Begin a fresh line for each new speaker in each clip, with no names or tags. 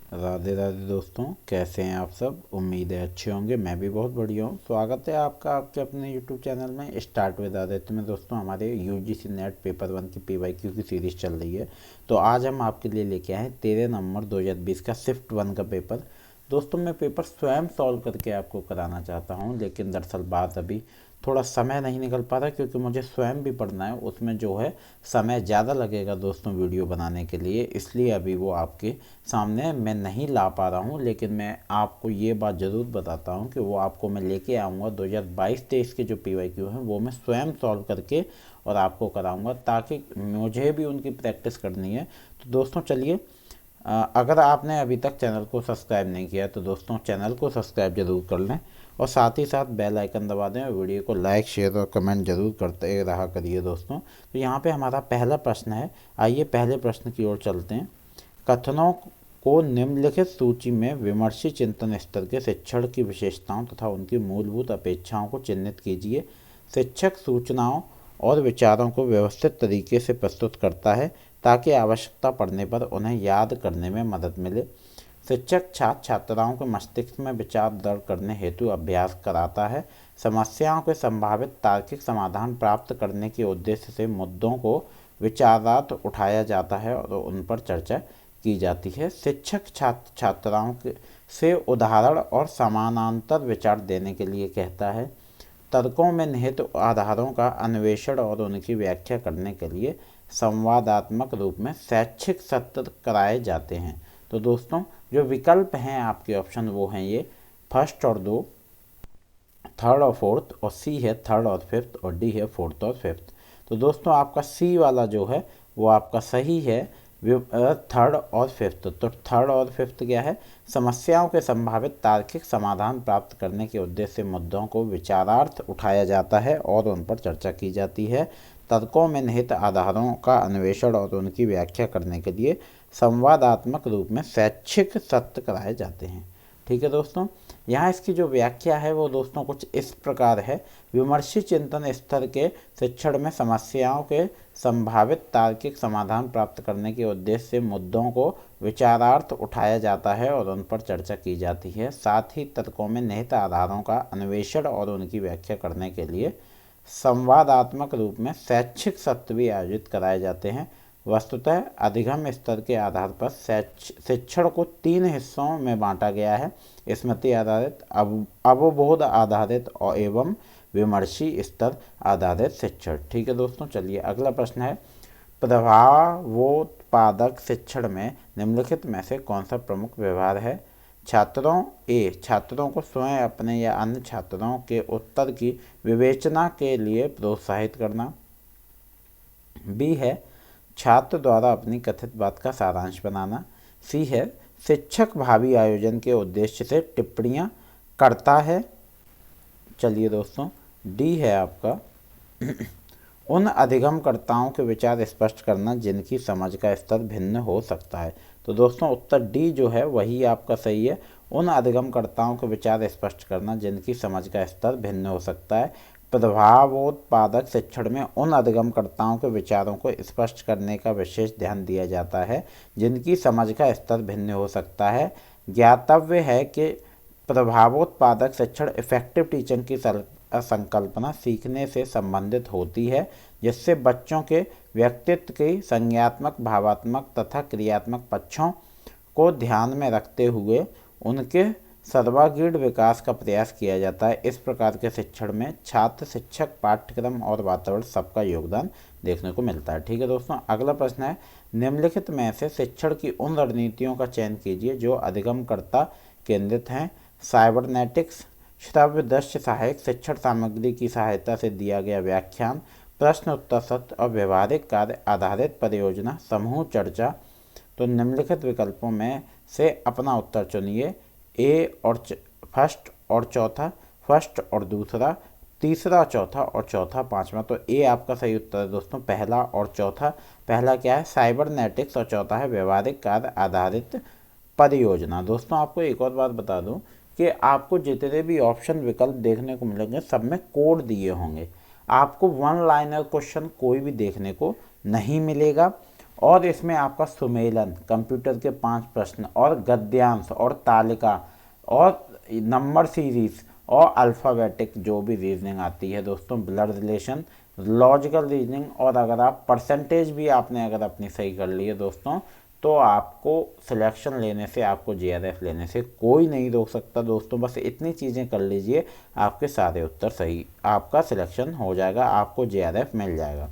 राधे राधे दोस्तों, कैसे हैं आप सब। उम्मीद है अच्छे होंगे। मैं भी बहुत बढ़िया हूँ। स्वागत है आपका आपके अपने यूट्यूब चैनल में स्टार्ट विद आदित्य में। दोस्तों, हमारे यूजीसी नेट पेपर 1 की पीवाईक्यू की सीरीज़ चल रही है। तो आज हम आपके लिए लेके आए 13 नवंबर 2020 का शिफ्ट 1 का पेपर। दोस्तों, मैं पेपर स्वयं सॉल्व करके आपको कराना चाहता हूँ, लेकिन दरअसल बात अभी थोड़ा समय नहीं निकल पा रहा, क्योंकि मुझे स्वयं भी पढ़ना है। उसमें जो है समय ज़्यादा लगेगा दोस्तों वीडियो बनाने के लिए, इसलिए अभी वो आपके सामने मैं नहीं ला पा रहा हूँ। लेकिन मैं आपको ये बात ज़रूर बताता हूँ कि वो आपको मैं लेके आऊँगा 2022-23 के जो पीवाईक्यू हैं वो मैं स्वयं सॉल्व करके और आपको कराऊँगा, ताकि मुझे भी उनकी प्रैक्टिस करनी है। तो दोस्तों चलिए, अगर आपने अभी तक चैनल को सब्सक्राइब नहीं किया तो दोस्तों चैनल को सब्सक्राइब जरूर कर लें, और साथ ही साथ बेल आइकन दबा दें और वीडियो को लाइक शेयर और कमेंट जरूर करते रहा करिए दोस्तों। तो यहाँ पे हमारा पहला प्रश्न है। आइए पहले प्रश्न की ओर चलते हैं। कथनों को निम्नलिखित सूची में विमर्शी चिंतन स्तर के शिक्षण की विशेषताओं तथा उनकी मूलभूत अपेक्षाओं को चिह्नित कीजिए। शिक्षक सूचनाओं और विचारों को व्यवस्थित तरीके से प्रस्तुत करता है ताकि आवश्यकता पड़ने पर उन्हें याद करने में मदद मिले। शिक्षक छात्र छात्राओं के मस्तिष्क में विचार दृढ़ करने हेतु अभ्यास कराता है। समस्याओं के संभावित तार्किक समाधान प्राप्त करने के उद्देश्य से मुद्दों को विचारार्थ उठाया जाता है और उन पर चर्चा की जाती है। शिक्षक छात्र छात्राओं से उदाहरण और समानांतर विचार देने के लिए कहता है। तर्कों में निहित आधारों का अन्वेषण और उनकी व्याख्या करने के लिए संवादात्मक रूप में शैक्षिक सत्र कराए जाते हैं। तो दोस्तों, जो विकल्प हैं आपके ऑप्शन वो हैं ये फर्स्ट और दो, थर्ड और फोर्थ, और सी है थर्ड और फिफ्थ, और डी है फोर्थ और फिफ्थ। तो दोस्तों आपका सी वाला जो है वो आपका सही है, थर्ड और फिफ्थ। तो थर्ड और फिफ्थ क्या है? समस्याओं के संभावित तार्किक समाधान प्राप्त करने के उद्देश्य से मुद्दों को विचारार्थ उठाया जाता है और उन पर चर्चा की जाती है। तर्कों में निहित आधारों का अन्वेषण और उनकी व्याख्या करने के लिए संवादात्मक रूप में शैक्षिक सत्र कराए जाते हैं। ठीक है दोस्तों, यहाँ इसकी जो व्याख्या है वो दोस्तों कुछ इस प्रकार है। विमर्शी चिंतन स्तर के शिक्षण में समस्याओं के संभावित तार्किक समाधान प्राप्त करने के उद्देश्य से मुद्दों को विचारार्थ उठाया जाता है और उन पर चर्चा की जाती है। साथ ही तर्कों में निहित आधारों का अन्वेषण और उनकी व्याख्या करने के लिए संवादात्मक रूप में शैक्षिक सत्र भी आयोजित कराए जाते हैं। वस्तुतः अधिगम स्तर के आधार पर शिक्षण को 3 हिस्सों में बांटा गया है: स्मृति आधारित, अवबोध आधारित और एवं विमर्शी स्तर आधारित शिक्षण। ठीक है दोस्तों, चलिए अगला प्रश्न है। प्रभावोत्पादक शिक्षण में निम्नलिखित में से कौन सा प्रमुख व्यवहार है? छात्रों को स्वयं अपने या अन्य छात्रों के उत्तर की विवेचना के लिए प्रोत्साहित करना। बी है छात्र द्वारा अपनी कथित बात का सारांश बनाना। सी है शिक्षक भावी आयोजन के उद्देश्य से टिप्पणियां करता है। चलिए दोस्तों, डी है आपका उन अधिगमकर्ताओं के विचार स्पष्ट करना जिनकी समझ का स्तर भिन्न हो सकता है। तो दोस्तों उत्तर डी जो है वही आपका सही है। उन अधिगमकर्ताओं के विचार स्पष्ट करना जिनकी समझ का स्तर भिन्न हो सकता है। प्रभावोत्पादक शिक्षण में उन अधिगमकर्ताओं के विचारों को स्पष्ट करने का विशेष ध्यान दिया जाता है जिनकी समझ का स्तर भिन्न हो सकता है। ज्ञातव्य है कि प्रभावोत्पादक शिक्षण इफेक्टिव टीचिंग की संकल्पना सीखने से संबंधित होती है, जिससे बच्चों के व्यक्तित्व के संज्ञात्मक, भावात्मक तथा क्रियात्मक पक्षों को ध्यान में रखते हुए उनके सर्वांगीण विकास का प्रयास किया जाता है। इस प्रकार के शिक्षण में छात्र, शिक्षक, पाठ्यक्रम और वातावरण सबका योगदान देखने को मिलता है। ठीक है दोस्तों, अगला प्रश्न है। निम्नलिखित में से शिक्षण की उन रणनीतियों का चयन कीजिए जो अधिगमकर्ता केंद्रित हैं। साइबरनेटिक्स, श्रव्य दृश्य सहायक, शिक्षण सामग्री की सहायता से दिया गया व्याख्यान, प्रश्न उत्तर सत्र और व्यवहारिक कार्य आधारित परियोजना, समूह चर्चा। तो निम्नलिखित विकल्पों में से अपना उत्तर चुनिए। ए और फर्स्ट और चौथा, फर्स्ट और दूसरा, तीसरा चौथा और चौथा पांचवा। तो ए आपका सही उत्तर है दोस्तों, पहला और चौथा। पहला क्या है? साइबरनेटिक्स, और चौथा है व्यवहारिक कार्य आधारित परियोजना। दोस्तों आपको एक और बात बता दूं कि आपको जितने भी ऑप्शन विकल्प देखने को मिलेंगे सब में कोड दिए होंगे। आपको वन लाइनर क्वेश्चन कोई भी देखने को नहीं मिलेगा। और इसमें आपका सुमेलन, कंप्यूटर के 5 प्रश्न और गद्यांश और तालिका और नंबर सीरीज और अल्फ़ाबेटिक जो भी रीजनिंग आती है दोस्तों, ब्लड रिलेशन, लॉजिकल रीजनिंग, और अगर आप परसेंटेज भी आपने अगर अपनी सही कर ली है दोस्तों, तो आपको सिलेक्शन लेने से, आपको जेआरएफ लेने से कोई नहीं रोक सकता दोस्तों। बस इतनी चीज़ें कर लीजिए, आपके सारे उत्तर सही, आपका सिलेक्शन हो जाएगा, आपको जेआरएफ मिल जाएगा।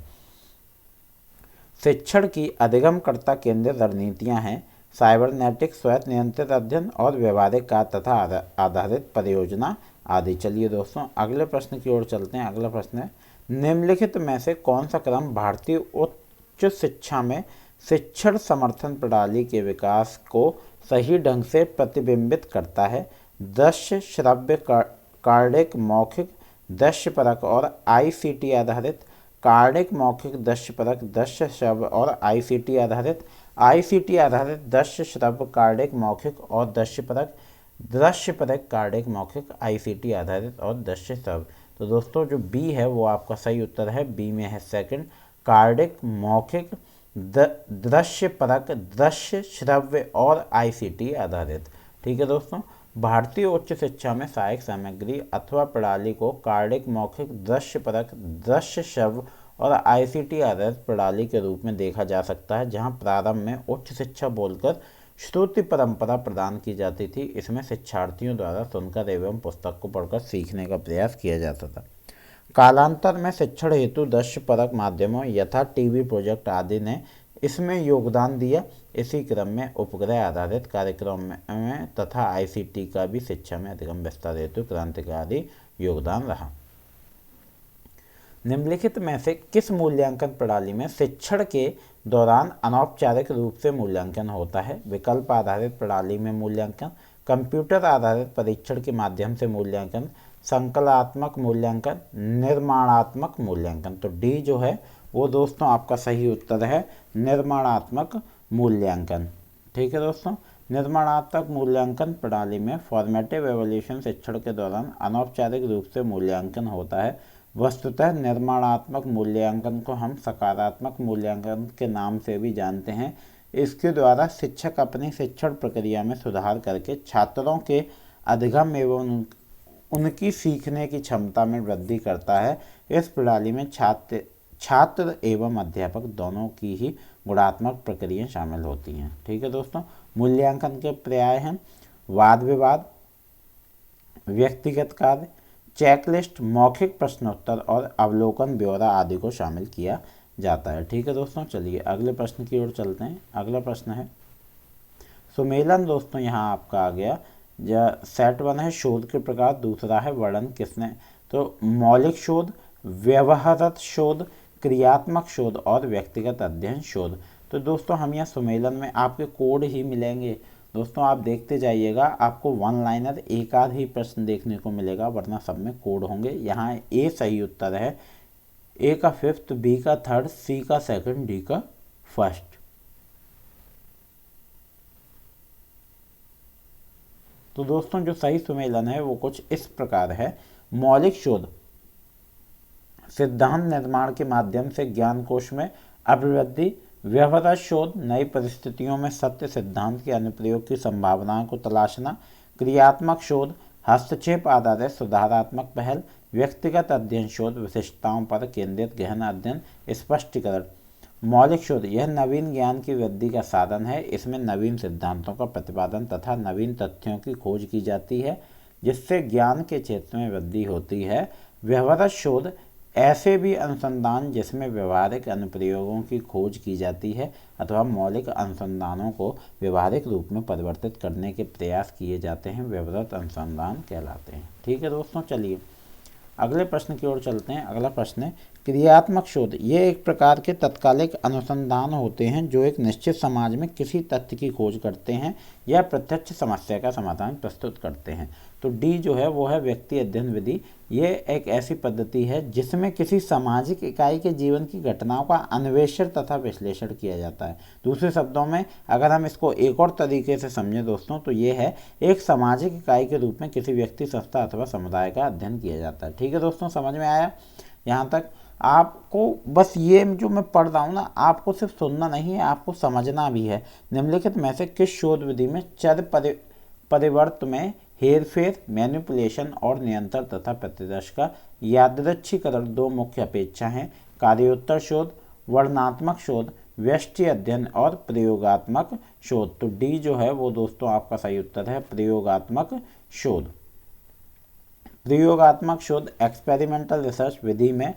शिक्षण की अधिगमकर्ता केंद्रित रणनीतियाँ हैं साइबरनेटिक्स, स्वायत्त नियंत्रित अध्ययन और व्यवहारिक कार्य तथा आधारित परियोजना आदि। चलिए दोस्तों अगले प्रश्न की ओर चलते हैं। अगला प्रश्न है, निम्नलिखित में से कौन सा क्रम भारतीय उच्च शिक्षा में शिक्षण समर्थन प्रणाली के विकास को सही ढंग से प्रतिबिंबित करता है? दृश्य, श्रव्य, कार्डिक, मौखिक, दृश्यपरक और आईसीटी आधारित। कार्डिक, मौखिक, दृश्यपरक, दृश्य श्रव्य और आईसीटी आधारित। आईसीटी आधारित, दृश्य श्रव्य, कार्डिक, मौखिक और दृश्यपरक। दृश्यपरक, कार्डिक, मौखिक, आईसीटी आधारित और दृश्य श्रव्य। तो दोस्तों जो बी है वो आपका सही उत्तर है, बी में है सेकंड, कार्डिक, मौखिक, दृश्यपरक, दृश्य श्रव्य और आईसीटी आधारित। ठीक है दोस्तों, भारतीय उच्च शिक्षा में सहायक सामग्री अथवा प्रणाली को कार्डिक, मौखिक, दृश्यपरक, दृश्य श्रव्य और आईसीटी आधारित प्रणाली के रूप में देखा जा सकता है, जहां प्रारंभ में उच्च शिक्षा बोलकर श्रुति परंपरा प्रदान की जाती थी। इसमें शिक्षार्थियों द्वारा सुनकर एवं पुस्तक को पढ़कर सीखने का प्रयास किया जाता था। कालांतर में शिक्षण हेतु दृश्यपरक माध्यमों यथा टीवी प्रोजेक्ट आदि ने इसमें योगदान दिया। इसी क्रम में उपग्रह आधारित कार्यक्रम में तथा आईसीटी का भी शिक्षा में अधिगम विस्तार हेतु क्रांतिकारी योगदान रहा। निम्नलिखित में से किस मूल्यांकन प्रणाली में शिक्षण के दौरान अनौपचारिक रूप से मूल्यांकन होता है? विकल्प आधारित प्रणाली में मूल्यांकन, कंप्यूटर आधारित परीक्षण के माध्यम से मूल्यांकन, संकलनात्मक मूल्यांकन, निर्माणात्मक मूल्यांकन। तो डी जो है वो दोस्तों आपका सही उत्तर है, निर्माणात्मक मूल्यांकन। ठीक है दोस्तों, निर्माणात्मक मूल्यांकन प्रणाली में फॉर्मेटिव एवोल्यूशन शिक्षण के दौरान अनौपचारिक रूप से मूल्यांकन होता है। वस्तुतः निर्माणात्मक मूल्यांकन को हम सकारात्मक मूल्यांकन के नाम से भी जानते हैं। इसके द्वारा शिक्षक अपनी शिक्षण प्रक्रिया में सुधार करके छात्रों के अधिगम एवं उनकी सीखने की क्षमता में वृद्धि करता है। इस प्रणाली में छात्र एवं अध्यापक दोनों की ही गुणात्मक प्रक्रियाएं शामिल होती हैं। ठीक है दोस्तों, मूल्यांकन के पर्याय हैं वाद विवाद, व्यक्तिगत कार्य, चेकलिस्ट, मौखिक प्रश्नोत्तर और अवलोकन ब्यौरा आदि को शामिल किया जाता है। ठीक है दोस्तों, चलिए अगले प्रश्न की ओर चलते हैं। अगला प्रश्न है सुमेलन। दोस्तों यहाँ आपका आ गया, सेट 1 है शोध के प्रकार, दूसरा है वर्णन किसने। तो मौलिक शोध, व्यवहारत शोध, क्रियात्मक शोध और व्यक्तिगत अध्ययन शोध। तो दोस्तों हम यहाँ सुमेलन में आपके कोड ही मिलेंगे दोस्तों, आप देखते जाइएगा, आपको वन लाइनर एक आध ही प्रश्न देखने को मिलेगा, वरना सब में कोड होंगे। यहाँ ए सही उत्तर है, ए का 5th, बी का 3rd, सी का 2nd, डी का 1st। तो दोस्तों जो सही सुमेलन है वो कुछ इस प्रकार है। मौलिक शोध सिद्धांत निर्माण के माध्यम से ज्ञान कोश में अभिवृद्धि, व्यवहार शोध नई परिस्थितियों में सत्य सिद्धांत के अनुप्रयोग की संभावनाओं को तलाशना, क्रियात्मक शोध हस्तक्षेप आधारित सुधारात्मक पहल, व्यक्तिगत अध्ययन शोध विशिष्टताओं पर केंद्रित गहन अध्ययन, स्पष्टीकरण। मौलिक शोध यह नवीन ज्ञान की वृद्धि का साधन है। इसमें नवीन सिद्धांतों का प्रतिपादन तथा नवीन तथ्यों की खोज की जाती है, जिससे ज्ञान के क्षेत्र में वृद्धि होती है। व्यवहार शोध ऐसे भी अनुसंधान जिसमें व्यवहारिक अनुप्रयोगों की खोज की जाती है अथवा मौलिक अनुसंधानों को व्यवहारिक रूप में परिवर्तित करने के प्रयास किए जाते हैं, व्यवहारिक अनुसंधान कहलाते हैं। ठीक है दोस्तों, चलिए अगले प्रश्न की ओर चलते हैं। अगला प्रश्न है क्रियात्मक शोध। ये एक प्रकार के तत्कालिक अनुसंधान होते हैं जो एक निश्चित समाज में किसी तथ्य की खोज करते हैं या प्रत्यक्ष समस्या का समाधान प्रस्तुत करते हैं। तो डी जो है वो है व्यक्ति अध्ययन विधि। ये एक ऐसी पद्धति है जिसमें किसी सामाजिक इकाई के जीवन की घटनाओं का अन्वेषण तथा विश्लेषण किया जाता है। दूसरे शब्दों में अगर हम इसको एक और तरीके से समझें दोस्तों, तो ये है एक सामाजिक इकाई के रूप में किसी व्यक्ति, संस्था अथवा समुदाय का अध्ययन किया जाता है। ठीक है दोस्तों, समझ में आया यहाँ तक। आपको बस ये जो मैं पढ़ रहा हूँ ना, आपको सिर्फ सुनना नहीं है, आपको समझना भी है। निम्नलिखित में से किस शोध विधि में चर परिवर्त में हेरफेर, मैनिपुलेशन और नियंत्रण तथा प्रतिदर्श का यादृच्छिकरण दो मुख्य अपेक्षा हैं? कार्योत्तर शोध, वर्णनात्मक शोध, व्यष्टि अध्ययन और प्रयोगात्मक शोध। तो डी जो है वो दोस्तों आपका सही उत्तर है, प्रयोगात्मक शोध। प्रयोगात्मक शोध एक्सपेरिमेंटल रिसर्च विधि में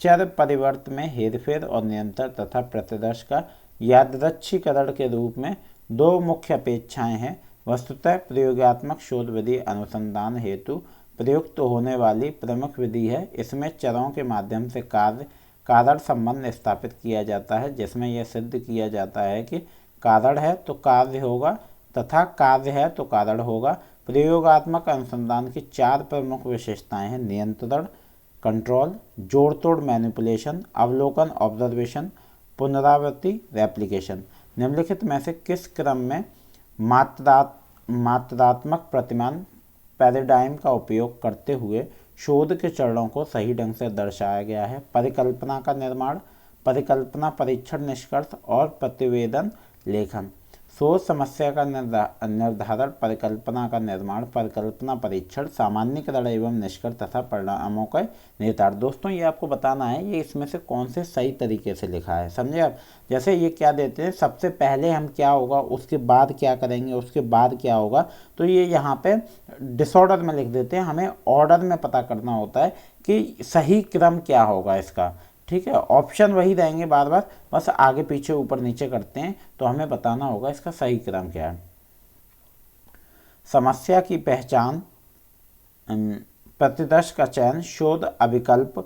चर परिवर्त में हेरफेर और नियंत्रण तथा प्रतिदर्श का यादृच्छिकरण के रूप में दो मुख्य अपेक्षाएं हैं। वस्तुतः प्रयोगात्मक शोध विधि अनुसंधान हेतु प्रयुक्त होने वाली प्रमुख विधि है। इसमें चरों के माध्यम से कारण संबंध स्थापित किया जाता है, जिसमें यह सिद्ध किया जाता है कि कारण है तो कार्य होगा तथा कार्य है तो कारण होगा। प्रयोगात्मक अनुसंधान की चार प्रमुख विशेषताएं हैं: नियंत्रण कंट्रोल, जोड़ तोड़ मैनिपुलेशन, अवलोकन ऑब्जर्वेशन, पुनरावृत्ति रेप्लिकेशन। निम्नलिखित में से किस क्रम में मात्रात्मक प्रतिमान पैराडाइम का उपयोग करते हुए शोध के चरणों को सही ढंग से दर्शाया गया है? परिकल्पना का निर्माण, परिकल्पना परीक्षण निष्कर्ष और प्रतिवेदन लेखन। शोध समस्या का निर्धारण, परिकल्पना का निर्माण, परिकल्पना परीक्षण, सामान्यीकरण एवं निष्कर्ष तथा परिणामों का निर्धारण। दोस्तों ये आपको बताना है ये इसमें से कौन से सही तरीके से लिखा है, समझे आप। जैसे ये क्या देते हैं, सबसे पहले हम क्या होगा, उसके बाद क्या करेंगे, उसके बाद क्या होगा, तो ये यहाँ पे डिसऑर्डर में लिख देते हैं। हमें ऑर्डर में पता करना होता है कि सही क्रम क्या होगा इसका, ठीक है। ऑप्शन वही रहेंगे बार बार, बस आगे पीछे ऊपर नीचे करते हैं, तो हमें बताना होगा इसका सही क्रम क्या है। समस्या की पहचान, प्रतिदर्श का चयन, शोध अभिकल्प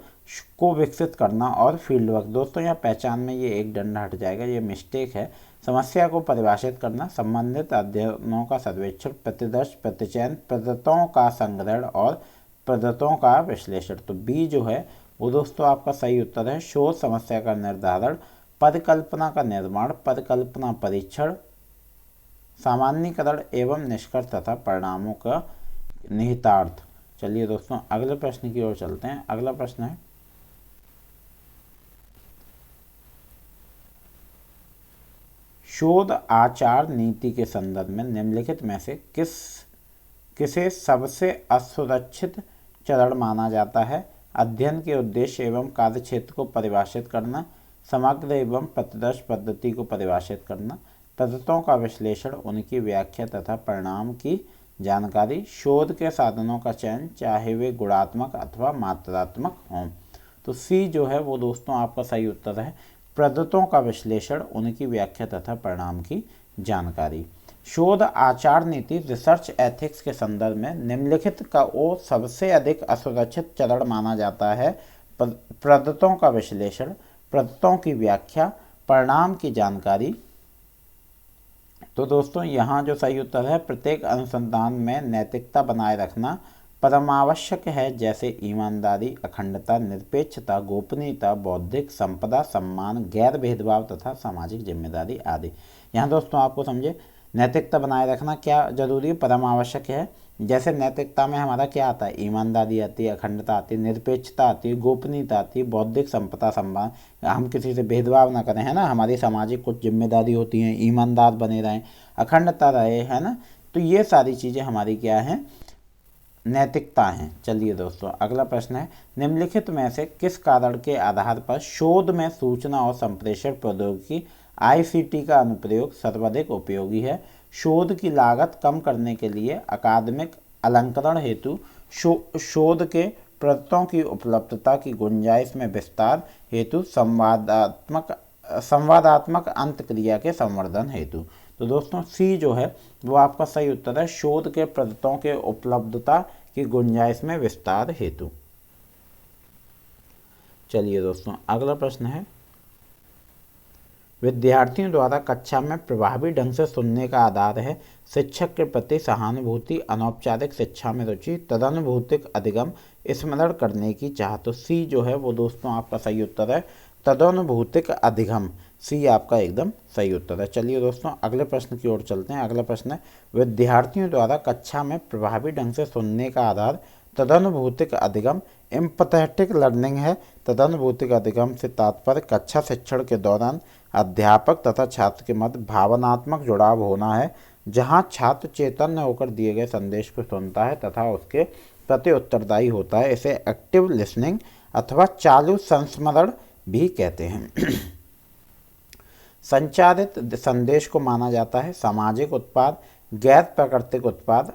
को विकसित करना और फील्ड वर्क। दोस्तों यहाँ पहचान में ये एक डंडा हट जाएगा, ये मिस्टेक है। समस्या को परिभाषित करना, संबंधित अध्ययनों का सर्वेक्षण, प्रतिदर्श, प्रतिचयन, पद्धतों का संग्रहण और पद्धतों का विश्लेषण। तो बी जो है वो दोस्तों आपका सही उत्तर है, शोध समस्या का निर्धारण, परिकल्पना का निर्माण, परिकल्पना परीक्षण, सामान्यीकरण एवं निष्कर्ष तथा परिणामों का निहितार्थ। चलिए दोस्तों अगले प्रश्न की ओर चलते हैं। अगला प्रश्न है, शोध आचार नीति के संदर्भ में निम्नलिखित में से किसे सबसे असुरक्षित चरण माना जाता है? अध्ययन के उद्देश्य एवं कार्यक्षेत्र को परिभाषित करना, समग्र एवं प्रतिदर्श पद्धति को परिभाषित करना, पद्धतों का विश्लेषण, उनकी व्याख्या तथा परिणाम की जानकारी, शोध के साधनों का चयन, चाहे वे गुणात्मक अथवा मात्रात्मक हों। तो सी जो है वो दोस्तों आपका सही उत्तर है, पद्धतों का विश्लेषण, उनकी व्याख्या तथा परिणाम की जानकारी। शोध आचार नीति रिसर्च एथिक्स के संदर्भ में निम्नलिखित का वो सबसे अधिक असुरक्षित चरण माना जाता है? पद्धतों का विश्लेषण, पद्धतों की व्याख्या, परिणाम की जानकारी। तो दोस्तों यहाँ जो सही उत्तर है, प्रत्येक अनुसंधान में नैतिकता बनाए रखना परमावश्यक है, जैसे ईमानदारी, अखंडता, निरपेक्षता, गोपनीयता, बौद्धिक संपदा, सम्मान, गैर भेदभाव तथा सामाजिक जिम्मेदारी आदि। यहाँ दोस्तों आपको समझे नैतिकता बनाए रखना क्या जरूरी है, परम आवश्यक है। जैसे नैतिकता में हमारा क्या आता है, ईमानदारी आती है, अखंडता आती है, निरपेक्षता आती है, गोपनीयता आती है, बौद्धिक संपदा, सम्मान, हम किसी से भेदभाव ना करें, है ना, हमारी सामाजिक कुछ जिम्मेदारी होती हैं, ईमानदार बने रहें, अखंडता रहे, है ना। तो ये सारी चीज़ें हमारी क्या हैं, नैतिकता हैं। चलिए दोस्तों अगला प्रश्न है, निम्नलिखित में से किस कारण के आधार पर शोध में सूचना और संप्रेषण प्रौद्योगिकी ICT का अनुप्रयोग सर्वाधिक उपयोगी है? शोध की लागत कम करने के लिए, अकादमिक अलंकरण हेतु, शोध के प्रदत्तों की उपलब्धता की गुंजाइश में विस्तार हेतु, संवादात्मक अंतक्रिया के संवर्धन हेतु। तो दोस्तों सी जो है वो आपका सही उत्तर है, शोध के प्रदत्तों के उपलब्धता की गुंजाइश में विस्तार हेतु। चलिए दोस्तों अगला प्रश्न है, विद्यार्थियों द्वारा कक्षा में प्रभावी ढंग से सुनने का आधार है शिक्षक के प्रति सहानुभूति, अनौपचारिक शिक्षा में रुचि, तदनुभूतिक अधिगम, स्मरण करने की चाह। तो सी जो है वो दोस्तों आपका सही उत्तर है, तदनुभूतिक अधिगम। सी आपका एकदम सही उत्तर है। चलिए दोस्तों अगले प्रश्न की ओर चलते हैं। अगला प्रश्न है, विद्यार्थियों द्वारा कक्षा में प्रभावी ढंग से सुनने का आधार तदनुभूतिक अधिगम एम्पैथेटिक लर्निंग है। तदनुभूतिक अधिगम से तात्पर्य कक्षा शिक्षण के दौरान अध्यापक तथा छात्र के मध्य भावनात्मक जुड़ाव होना है, जहां छात्र चैतन्य होकर दिए गए संदेश को सुनता है तथा उसके प्रति उत्तरदायी होता है। इसे एक्टिव लिसनिंग अथवा चालू संस्मरण भी कहते हैं। संचारित संदेश को माना जाता है सामाजिक उत्पाद, गैर प्राकृतिक उत्पाद,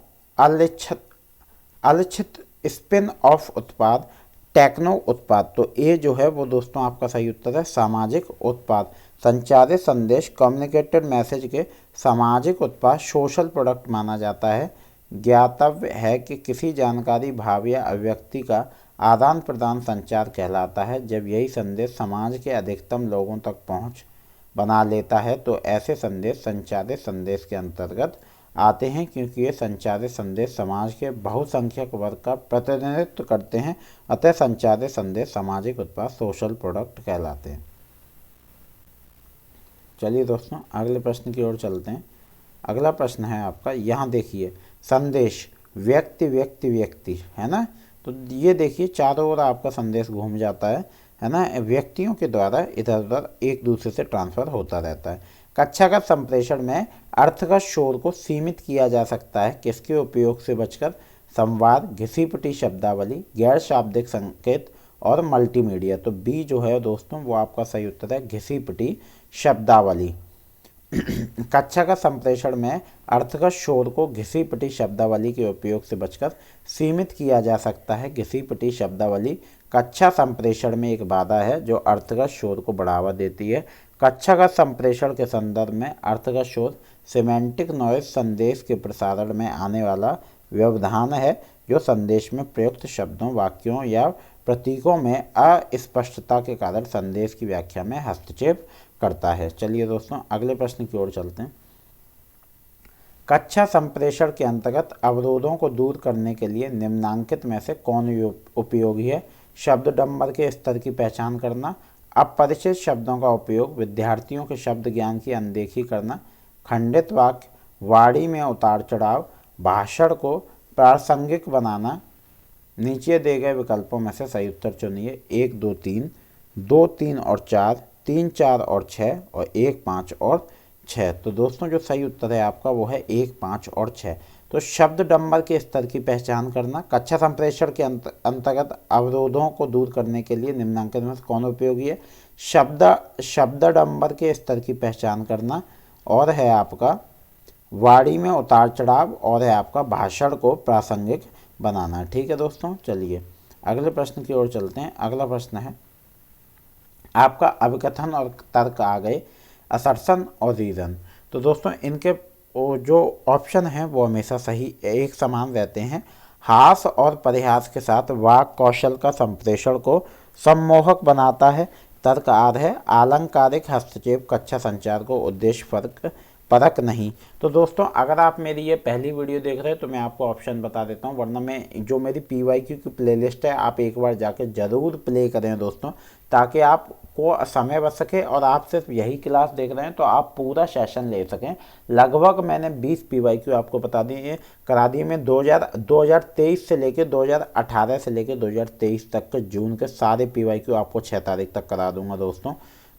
अलिखित स्पिन ऑफ उत्पाद, टेक्नो उत्पाद। तो ये जो है वो दोस्तों आपका सही उत्तर है सामाजिक उत्पाद। संचारित संदेश कम्युनिकेटेड मैसेज के सामाजिक उत्पाद सोशल प्रोडक्ट माना जाता है। ज्ञातव्य है कि किसी जानकारी, भाव या अभिव्यक्ति का आदान प्रदान संचार कहलाता है। जब यही संदेश समाज के अधिकतम लोगों तक पहुंच बना लेता है तो ऐसे संदेश संचारित संदेश के अंतर्गत आते हैं, क्योंकि ये संचारित संदेश समाज के बहुसंख्यक वर्ग का प्रतिनिधित्व करते हैं। अतः संचारित संदेश सामाजिक उत्पाद सोशल प्रोडक्ट कहलाते हैं। चलिए दोस्तों अगले प्रश्न की ओर चलते हैं। अगला प्रश्न है आपका, यहाँ देखिए संदेश व्यक्ति व्यक्ति व्यक्ति है ना, तो ये देखिए चारों ओर आपका संदेश घूम जाता है ना, व्यक्तियों के द्वारा इधर उधर एक दूसरे से ट्रांसफर होता रहता है। कक्षागत संप्रेषण में अर्थगत शोर को सीमित किया जा सकता है, किसके उपयोग से बचकर? संवाद, घिसी-पिटी शब्दावली, गैर शाब्दिक संकेत और मल्टीमीडिया। तो बी जो है दोस्तों वो आपका सही उत्तर है, घिसी-पिटी शब्दावली। कक्षा का संप्रेषण में अर्थगत शोर को घिसी-पिटी शब्दावली के उपयोग से बचकर सीमित किया जा सकता है। घिसी-पिटी शब्दावली कक्षा संप्रेषण में एक बाधा है जो अर्थगत शोर को बढ़ावा देती है। कक्षागत संप्रेषण के संदर्भ में अर्थगत शोर सिमेंटिक नॉइज संदेश के प्रसारण में आने वाला व्यवधान है, जो संदेश में प्रयुक्त शब्दों, वाक्यों या प्रतीकों में अस्पष्टता के कारण संदेश की व्याख्या में हस्तक्षेप करता है। चलिए दोस्तों अगले प्रश्न की ओर चलते हैं। कक्षा संप्रेषण के अंतर्गत अवरोधों को दूर करने के लिए निम्नांकित में से कौन उपयोगी है? शब्द डंबर के स्तर की पहचान करना, अपरिचित शब्दों का उपयोग, विद्यार्थियों के शब्द ज्ञान की अनदेखी करना, खंडित वाक्य, वाणी में उतार चढ़ाव, भाषण को प्रासंगिक बनाना। नीचे दिए गए विकल्पों में से सही उत्तर चुनिए। 1, 2, 3, 2, 3 और 4, 3, 4 और 6 और 1, 5 और 6। तो दोस्तों जो सही उत्तर है आपका वो है 1, 5 और 6। तो शब्द डंबर के स्तर की पहचान करना, कक्षा संप्रेषण के अंतर्गत अवरोधों को दूर करने के लिए निम्नांकित में से कौन उपयोगी है? शब्द डंबर के स्तर की पहचान करना, और है आपका वाणी में उतार चढ़ाव, और है आपका भाषण को प्रासंगिक बनाना। ठीक है दोस्तों, चलिए अगले प्रश्न की ओर चलते हैं। अगला प्रश्न है आपका, अभिकथन और तर्क आ गए, असर्शन और रीजन। तो दोस्तों इनके जो ऑप्शन हैं वो हमेशा सही एक समान रहते हैं। हास और परिहास के साथ वाक कौशल का संप्रेषण को सम्मोहक बनाता है। तर्क आर है, आलंकारिक हस्तक्षेप कक्षा संचार को उद्देश्य परक नहीं। तो दोस्तों अगर आप मेरी ये पहली वीडियो देख रहे हैं तो मैं आपको ऑप्शन बता देता हूँ, वरना मैं जो मेरी PYQ की प्लेलिस्ट है आप एक बार जाके ज़रूर प्ले करें दोस्तों, ताकि आपको समय बच सके और आप सिर्फ यही क्लास देख रहे हैं तो आप पूरा सेशन ले सकें। लगभग मैंने 20 PYQ आपको करा दिए मैं 2023 से लेकर 2018 से लेकर 2023 तक के जून के सारे PYQ आपको 6 तारीख तक करा दूंगा दोस्तों।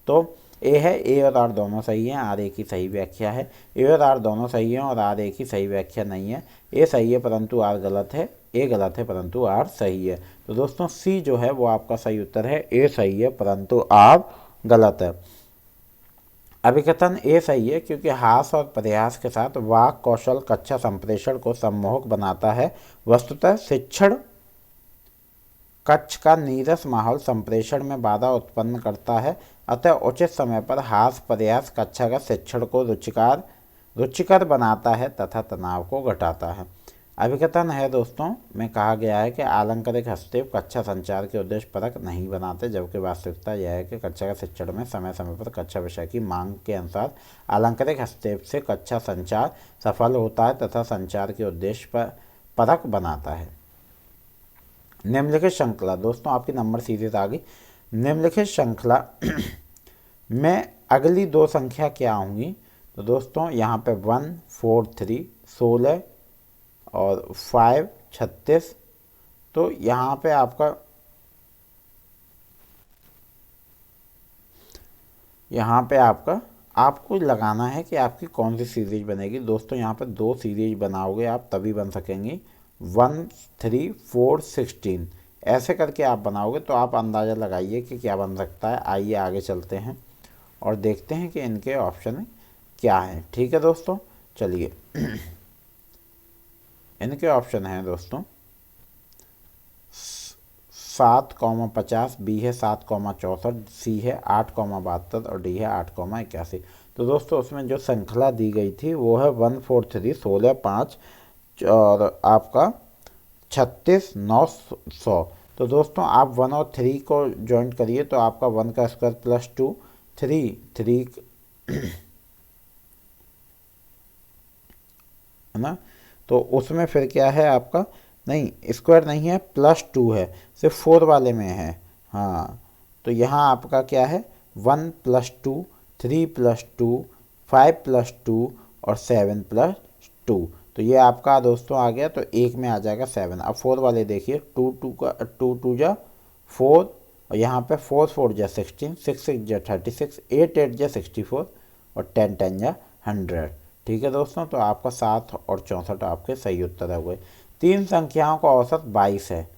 तो ए है, ए और आर दोनों सही हैं, आर ए की सही व्याख्या है। ए और आर दोनों सही हैं और आर ए की सही व्याख्या नहीं है। ए सही है परंतु आर गलत है, ए गलत है परंतु आर सही है। तो दोस्तों सी जो है वो आपका सही उत्तर है, ए सही है परंतु आर गलत है। अभिकथन ए सही है क्योंकि हास और परिहास के साथ वाक कौशल कक्षा संप्रेषण को सम्मोहक बनाता है। वस्तुतः शिक्षण कक्ष का नीरस माहौल संप्रेषण में बाधा उत्पन्न करता है, अतः उचित समय पर हास परिहास कक्षा का शिक्षण को रुचिकर बनाता है तथा तनाव को घटाता है। अभिकथन है दोस्तों में कहा गया है कि आलंकारिक हस्तक्षेप कक्षा संचार के उद्देश्य परक नहीं बनाते, जबकि वास्तविकता यह है कि कक्षा के शिक्षण में समय समय पर कक्षा विषय की मांग के अनुसार आलंकारिक हस्तक्षेप से कक्षा संचार सफल होता है तथा संचार के उद्देश्य पर परक बनाता है। निम्नलिखित श्रृंखला, दोस्तों आपकी नंबर सीरीज आ गई। निम्नलिखित श्रृंखला में अगली दो संख्या क्या होंगी? तो दोस्तों यहाँ पे 1, 4, 3, 16 और 5, 36 तो यहाँ पे आपको लगाना है कि आपकी कौन सी सीरीज बनेगी। दोस्तों यहाँ पे 2 सीरीज बनाओगे आप तभी बन सकेंगी। 1, 3, 4, 16 ऐसे करके आप बनाओगे तो आप अंदाज़ा लगाइए कि क्या बन सकता है। आइए आगे चलते हैं और देखते हैं कि इनके ऑप्शन क्या हैं। ठीक है दोस्तों, चलिए इनके ऑप्शन हैं दोस्तों 7,50, बी है 7,64, सी है 8,72 और डी है 8,81। तो दोस्तों उसमें जो श्रृंखला दी गई थी वो है 1, 4, 3, 16, 5 और आपका 36, 9, 100। तो दोस्तों आप 1 और 3 को ज्वाइंट करिए तो आपका 1 का स्क्वायर प्लस 2, 3 है ना। तो उसमें फिर क्या है आपका, नहीं स्क्वायर नहीं है, प्लस 2 है, सिर्फ 4 वाले में है। हाँ, तो यहाँ आपका क्या है 1 + 2, 3 + 2, 5 + 2 और 7 + 2। तो ये आपका दोस्तों आ गया, तो एक में आ जाएगा 7। अब 4 वाले देखिए, 2 2 जा 4 और यहाँ पे 4 4 जा 16, 6 6 जा 36, 8 8 जा 64 और 10 10 जा 100। ठीक है दोस्तों, तो आपका 7 और 64 आपके सही उत्तर हो गए। 3 संख्याओं का औसत 22 है।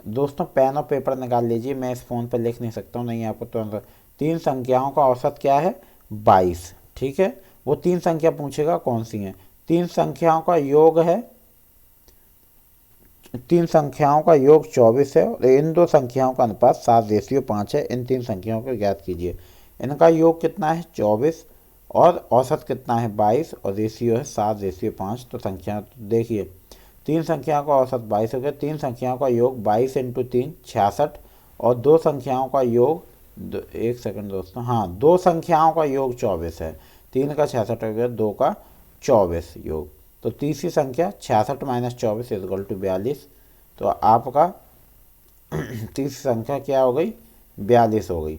दोस्तों पेन और पेपर निकाल लीजिए, मैं इस फ़ोन पर लिख नहीं सकता हूँ, नहीं आपको तो 3 संख्याओं का औसत क्या है 22। ठीक है, वो 3 संख्या पूछेगा कौन सी हैं। 3 संख्याओं का योग है, 3 संख्याओं का योग 24 है और इन 2 संख्याओं का अनुपात 7:5 है। इन 3 संख्याओं को ज्ञात कीजिए। इनका योग कितना है 24 और औसत कितना है 22 और रेशियो है 7:5। तो संख्या देखिए, 3 संख्याओं का औसत 22 हो गया, 3 संख्याओं का योग 22 × 3 66 और 2 संख्याओं का योग एक सेकंड दोस्तों, हाँ 2 संख्याओं का योग 24 है। 3 का 66 हो गया, 2 का 24 योग। तो तीसरी संख्या 66 - 24 = 42। तो आपका तीसरी संख्या क्या हो गई 42 हो गई।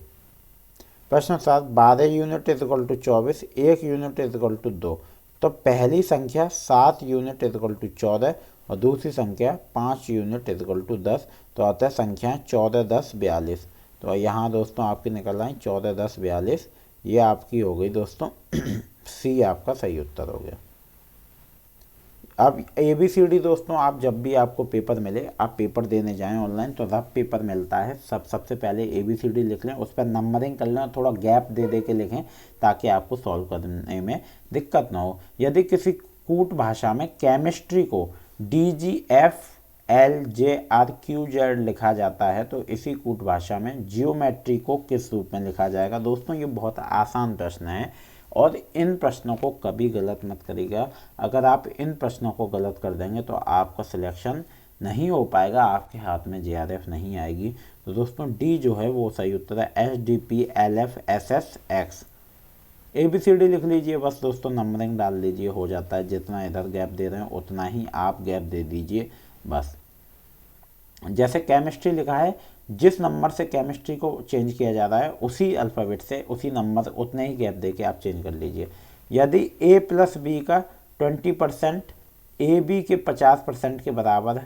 प्रश्न 7, 12 यूनिट = 24, 1 यूनिट = 2। तो पहली संख्या 7 यूनिट = 14 और दूसरी संख्या 5 यूनिट = 10। तो आता है संख्या 14 10 42। तो यहाँ दोस्तों आपकी निकल आई 14 10 42। ये आपकी हो गई दोस्तों सी आपका सही उत्तर हो गया। अब ABCD दोस्तों, आप जब भी आपको पेपर मिले, आप पेपर देने जाएं ऑनलाइन तो रफ पेपर मिलता है, सबसे पहले ABCD लिख लें, उस पर नंबरिंग कर लें और थोड़ा गैप दे के लिखें ताकि आपको सॉल्व करने में दिक्कत ना हो। यदि किसी कूट भाषा में केमिस्ट्री को DGFLJRQZ लिखा जाता है तो इसी कूट भाषा में जियोमेट्री को किस रूप में लिखा जाएगा। दोस्तों ये बहुत आसान प्रश्न है और इन प्रश्नों को कभी गलत मत करिएगा। अगर आप इन प्रश्नों को गलत कर देंगे तो आपका सिलेक्शन नहीं हो पाएगा, आपके हाथ में JRF नहीं आएगी। तो दोस्तों डी जो है वो सही उत्तर है, SDPLFSSX। ABCD लिख लीजिए बस दोस्तों, नंबरिंग डाल लीजिए, हो जाता है। जितना इधर गैप दे रहे हैं उतना ही आप गैप दे दीजिए बस। जैसे केमिस्ट्री लिखा है, जिस नंबर से केमिस्ट्री को चेंज किया जा रहा है उसी अल्फ़ाबेट से उसी नंबर उतने ही गैप दे के आप चेंज कर लीजिए। यदि A + B का 20% AB के 50% के बराबर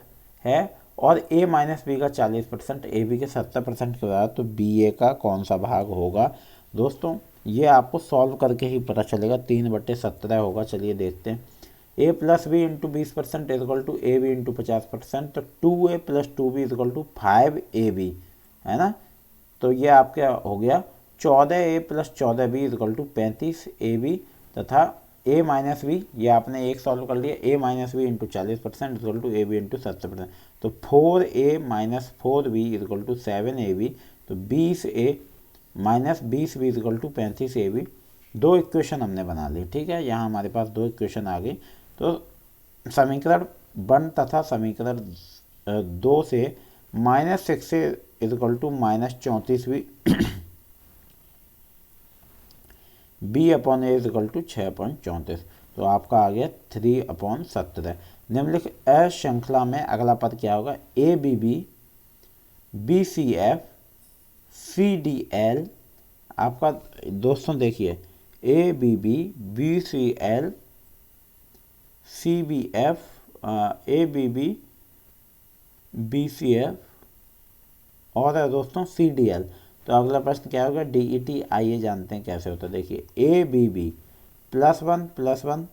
है और A - B का 40% AB के 70% के बराबर, तो BA का कौन सा भाग होगा। दोस्तों ये आपको सॉल्व करके ही पता चलेगा। 3/17 होगा। चलिए देखते हैं। A + B × 20% = AB × 50%। तो 2A + 2B = 5AB है ना। तो ये आपका हो गया 14A + 14B = 35AB तथा A - B, ये आपने एक सॉल्व कर लिया। A - B × 40% = AB × 70%। तो 4A - 4B = 7AB। तो 20A - 20B = 35AB। 2 इक्वेशन हमने बना ली। ठीक है, यहाँ हमारे पास 2 इक्वेशन आ गई। तो समीकरण 1 तथा समीकरण 2 से -6A = -34B B/A = 6.34। तो आपका आ गया 3/17। निम्नलिखित श्रृंखला में अगला पद क्या होगा। ABB BCF CDL। आपका दोस्तों देखिए, ABB BCL CBF ABB BCF और है दोस्तों CDL। तो अगला प्रश्न क्या होगा, DET। आइए जानते हैं कैसे होता है। देखिए ABB +1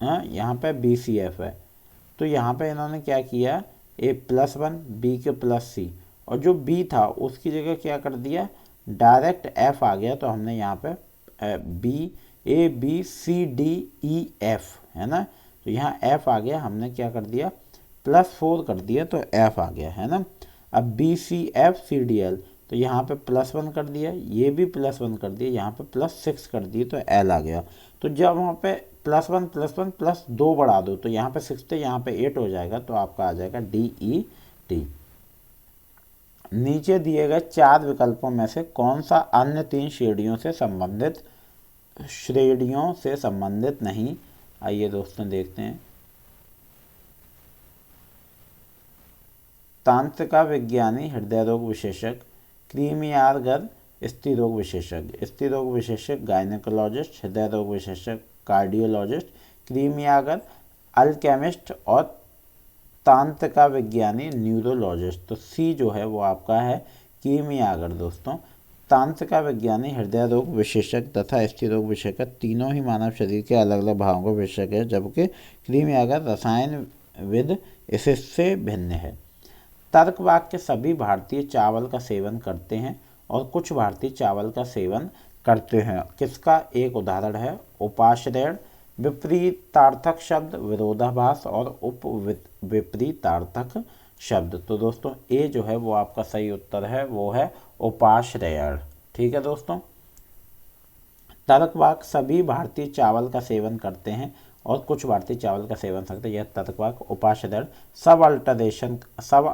हाँ, यहाँ पे BCF है, तो यहाँ पे इन्होंने क्या किया, A+1 B के +C, और जो B था उसकी जगह क्या कर दिया, डायरेक्ट F आ गया। तो हमने यहाँ पे ABCDEF है ना, तो यहाँ F आ गया, हमने क्या कर दिया, +4 कर दिया तो F आ गया है ना। अब BCFCDL, तो यहाँ पे +1 कर दिया, ये भी +1 कर दिया, यहाँ पे +6 कर दिए तो L आ गया। तो जब वहाँ पे +1 +2 बढ़ा दो तो यहाँ पे 6 थे, यहाँ पे 8 हो जाएगा, तो आपका आ जाएगा DET। नीचे दिए गए 4 विकल्पों में से कौन सा अन्य 3 श्रेणियों से संबंधित नहीं। आइए दोस्तों देखते हैं। तांत्रिका विज्ञानी हृदय रोग विशेषज्ञ, क्रीमियारगर स्त्री रोग विशेषज्ञ, स्त्री रोग विशेषज्ञ गायनेकोलॉजिस्ट, हृदय रोग विशेषज्ञ कार्डियोलॉजिस्ट, क्रीमियागर अल्केमिस्ट और तांत्रिका विज्ञानी न्यूरोलॉजिस्ट। तो सी जो है वो आपका है क्रीमियागर दोस्तों। तांत्रिका विज्ञानी हृदय रोग विशेषज्ञ तथा स्त्री रोग विशेषज्ञ तीनों ही मानव शरीर के अलग अलग भागों का विशेषज्ञ है, जबकि क्रीमियागर रसायनविद इससे भिन्न है। तर्क वाक्य सभी भारतीय चावल का सेवन करते हैं और कुछ भारतीय चावल का सेवन करते हैं, किसका एक उदाहरण है, उपाश्रयण, विपरीतार्थक शब्द, विरोधाभास और उप विपरीतार्थक शब्द। तो दोस्तों ए जो है वो आपका सही उत्तर है, वो है उपाश्रयण। ठीक है दोस्तों। तर्कवाक सभी भारतीय चावल का सेवन करते हैं और कुछ भारतीय चावल का सेवन करते हैं, यह तर्कवाक उपाश्रयण सब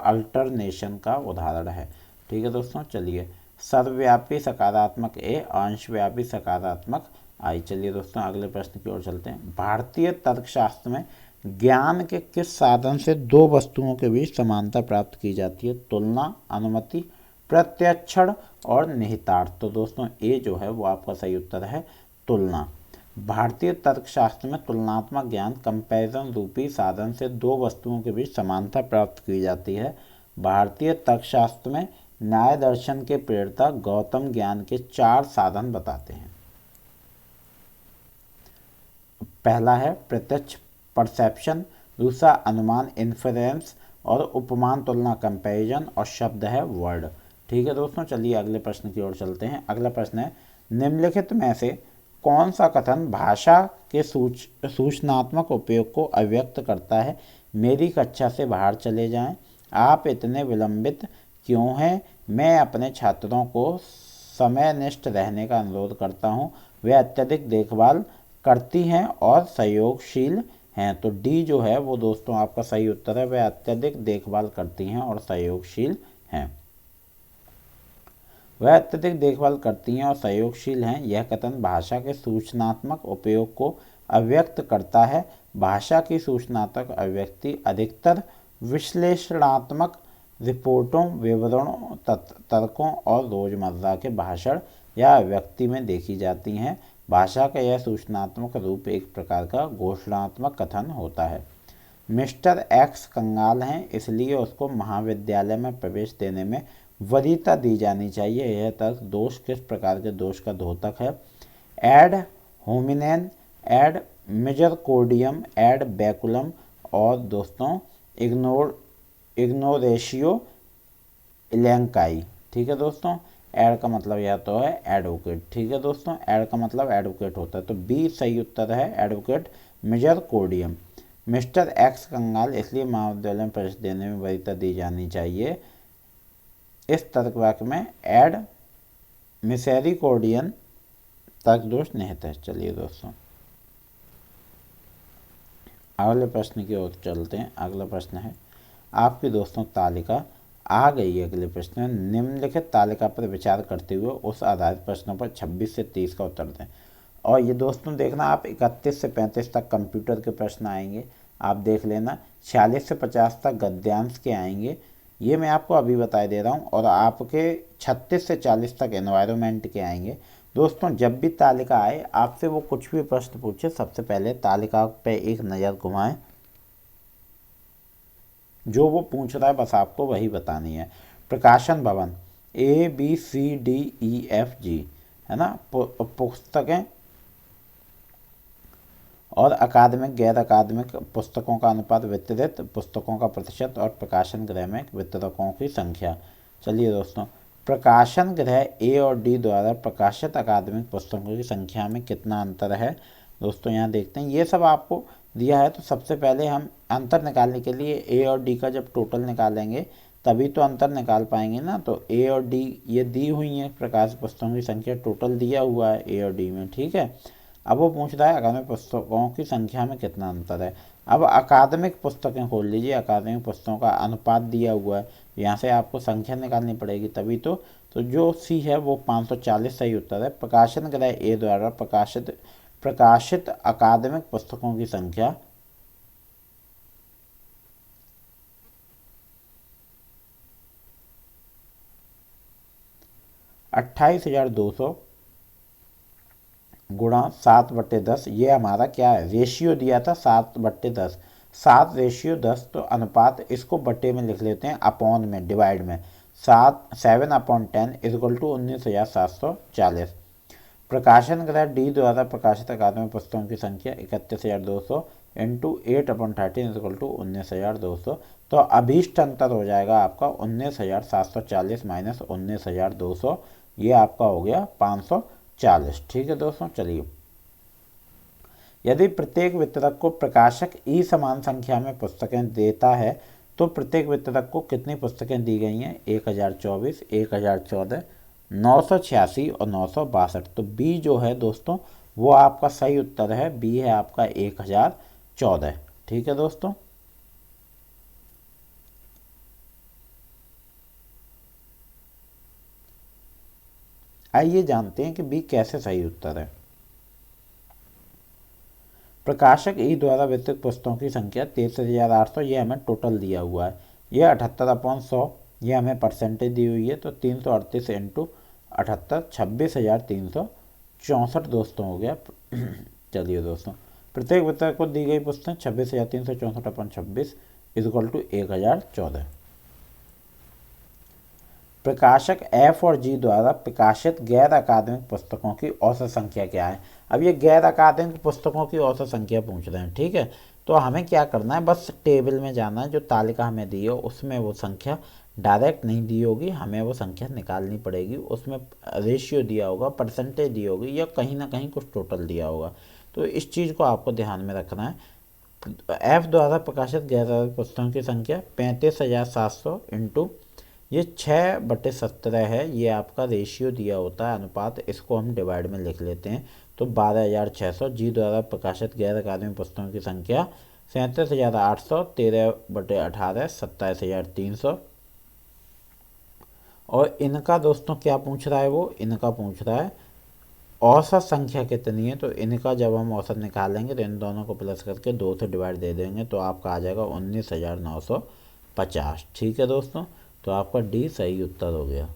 अल्टरनेशन का उदाहरण है। ठीक है दोस्तों। चलिए सर्वव्यापी सकारात्मक ए, अंशव्यापी सकारात्मक आई। चलिए दोस्तों अगले प्रश्न की ओर चलते हैं। भारतीय तर्कशास्त्र में ज्ञान के किस साधन से दो वस्तुओं के बीच समानता प्राप्त की जाती है, तुलना, अनुमति, प्रत्यक्षण और निहितार्थ। तो दोस्तों ए जो है वो आपका सही उत्तर है, तुलना। भारतीय तर्कशास्त्र में तुलनात्मक ज्ञान कंपैरिजन रूपी साधन से दो वस्तुओं के बीच समानता प्राप्त की जाती है। भारतीय तर्कशास्त्र में न्याय दर्शन के प्रेरता गौतम ज्ञान के 4 साधन बताते हैं। पहला है प्रत्यक्ष परसेप्शन, दूसरा अनुमान इन्फेरेंस, और उपमान तुलना कंपैरिजन, और शब्द है वर्ड। ठीक है दोस्तों। चलिए अगले प्रश्न की ओर चलते हैं। अगला प्रश्न है, निम्नलिखित में से कौन सा कथन भाषा के सूचनात्मक उपयोग को अव्यक्त करता है। मेरी कक्षा से बाहर चले जाएं, आप इतने विलंबित क्यों हैं, मैं अपने छात्रों को समयनिष्ठ रहने का अनुरोध करता हूं, वे अत्यधिक देखभाल करती हैं और सहयोगशील हैं। तो डी जो है वो दोस्तों आपका सही उत्तर है, वे अत्यधिक देखभाल करती हैं और सहयोगशील हैं। वह अत्यधिक देखभाल करती हैं और सहयोगशील हैं, यह कथन भाषा के सूचनात्मक उपयोग को अव्यक्त करता है। भाषा की सूचनात्मक अभिव्यक्ति अधिकतर विश्लेषणात्मक रिपोर्टों, विवरणों, तर्कों और रोजमर्रा के भाषण या अभिव्यक्ति में देखी जाती हैं। भाषा का यह सूचनात्मक रूप एक प्रकार का घोषणात्मक कथन होता है। मिस्टर एक्स कंगाल हैं, इसलिए उसको महाविद्यालय में प्रवेश देने में वरीयता दी जानी चाहिए। यह तर्क दोष किस प्रकार के दोष का द्योतक है। एड होमिनेन, एड मिजरकोर्डियम, एड बैकुलम, और दोस्तों इग्नोरेशियो इलेंकाई। ठीक है दोस्तों। एड का मतलब यह तो है एडवोकेट। ठीक है दोस्तों। एड का मतलब एडवोकेट होता है, तो बी सही उत्तर है, एडवोकेट मिजरकोर्डियम। मिस्टर एक्स कंगाल, इसलिए महाविद्यालय में प्रवेश देने में वरीयता दी जानी चाहिए। इस तर्क वाक्य में एड मिसेरिकॉर्डियन तर्क दोष निहित है। चलिए दोस्तों अगले प्रश्न की ओर चलते हैं। अगला प्रश्न है, आपकी दोस्तों तालिका आ गई है। अगले प्रश्न है, निम्नलिखित तालिका पर विचार करते हुए उस आधारित प्रश्नों पर 26 से 30 का उत्तर दें। और ये दोस्तों देखना, आप 31 से 35 तक कंप्यूटर के प्रश्न आएंगे, आप देख लेना। 46 से 50 तक गद्यांश के आएंगे, ये मैं आपको अभी बता दे रहा हूँ। और आपके 36 से 40 तक एनवायरनमेंट के आएंगे। दोस्तों जब भी तालिका आए, आपसे वो कुछ भी प्रश्न पूछे, सबसे पहले तालिका पे एक नज़र घुमाएं। जो वो पूछ रहा है बस आपको वही बतानी है। प्रकाशन भवन ABCDEFG, है ना। पुस्तकें और अकादमिक गैर अकादमिक पुस्तकों का अनुपात, वितरित पुस्तकों का प्रतिशत और प्रकाशन गृह में वितरकों की संख्या। चलिए दोस्तों, प्रकाशन गृह ए और डी द्वारा प्रकाशित अकादमिक पुस्तकों की संख्या में कितना अंतर है। दोस्तों यहाँ देखते हैं, ये सब आपको दिया है। तो सबसे पहले हम अंतर निकालने के लिए ए और डी का जब टोटल निकालेंगे तभी तो अंतर निकाल पाएंगे ना। तो ए और डी ये दी हुई है प्रकाशित पुस्तकों की संख्या, टोटल दिया हुआ है ए और डी में, ठीक है। अब वो पूछ रहा है अकादमिक पुस्तकों की संख्या में कितना अंतर है। अब अकादमिक पुस्तकें खोल लीजिए, अकादमिक पुस्तकों का अनुपात दिया हुआ है, यहाँ से आपको संख्या निकालनी पड़ेगी तभी तो जो सी है वो 540 सही उत्तर है। प्रकाशन गृह ए द्वारा प्रकाशित अकादमिक पुस्तकों की संख्या 28,200 गुणा 7/10। ये हमारा क्या है, रेशियो दिया था 7/10, 7/10। तो अनुपात, इसको बट्टे में लिख लेते हैं, अपॉन में, डिवाइड में, 7/10 इक्वल टू 19,740। प्रकाशन गृह डी द्वारा प्रकाशित अकादमिक पुस्तकों की संख्या 31,200 इंटू 8/13 इक्वल टू 19,200। तो अभीष्ट अंतर हो जाएगा आपका 19,740 माइनस 19,200, ये आपका हो गया 540। ठीक है दोस्तों, चलिए। यदि प्रत्येक वितरक को प्रकाशक ई समान संख्या में पुस्तकें देता है तो प्रत्येक वितरक को कितनी पुस्तकें दी गई हैं, 1024, 1014, 986 और 962। तो बी जो है दोस्तों वो आपका सही उत्तर है, बी है आपका 1014। ठीक है दोस्तों, आइए जानते हैं कि बी कैसे सही उत्तर है। प्रकाशक ई द्वारा वितरित पुस्तकों की संख्या 63,800, ये हमें टोटल दिया हुआ है। ये 78/100, ये हमें परसेंटेज दी हुई है। तो 338 इंटू 78, 26,364 दोस्तों हो गया। चलिए दोस्तों, प्रत्येक वितरक को दी गई पुस्तक 26,364/26 इक्वल टू 1014। प्रकाशक एफ और जी द्वारा प्रकाशित गैर अकादमिक पुस्तकों की औसत संख्या क्या है। अब ये गैर अकादमिक पुस्तकों की औसत संख्या पूछ रहे हैं, ठीक है। तो हमें क्या करना है, बस टेबल में जाना है, जो तालिका हमें दी हो उसमें वो संख्या डायरेक्ट नहीं दी होगी, हमें वो संख्या निकालनी पड़ेगी। उसमें रेशियो दिया होगा, परसेंटेज दी होगी, या कहीं ना कहीं कुछ टोटल दिया होगा। तो इस चीज़ को आपको ध्यान में रखना है। एफ द्वारा प्रकाशित गैर अकादमिक पुस्तकों की संख्या 35,700 इंटू ये 6/17 है, ये आपका रेशियो दिया होता है, अनुपात, इसको हम डिवाइड में लिख लेते हैं। तो 12,600। जी द्वारा प्रकाशित गैर अकादमिक पुस्तकों की संख्या 37,800, 13/18, 27,300। और इनका दोस्तों क्या पूछ रहा है, वो इनका पूछ रहा है औसत संख्या कितनी है। तो इनका जब हम औसत निकालेंगे तो इन दोनों को प्लस करके 2 से डिवाइड दे देंगे तो आपका आ जाएगा 19,950। ठीक है दोस्तों, तो आपका डी सही उत्तर हो गया।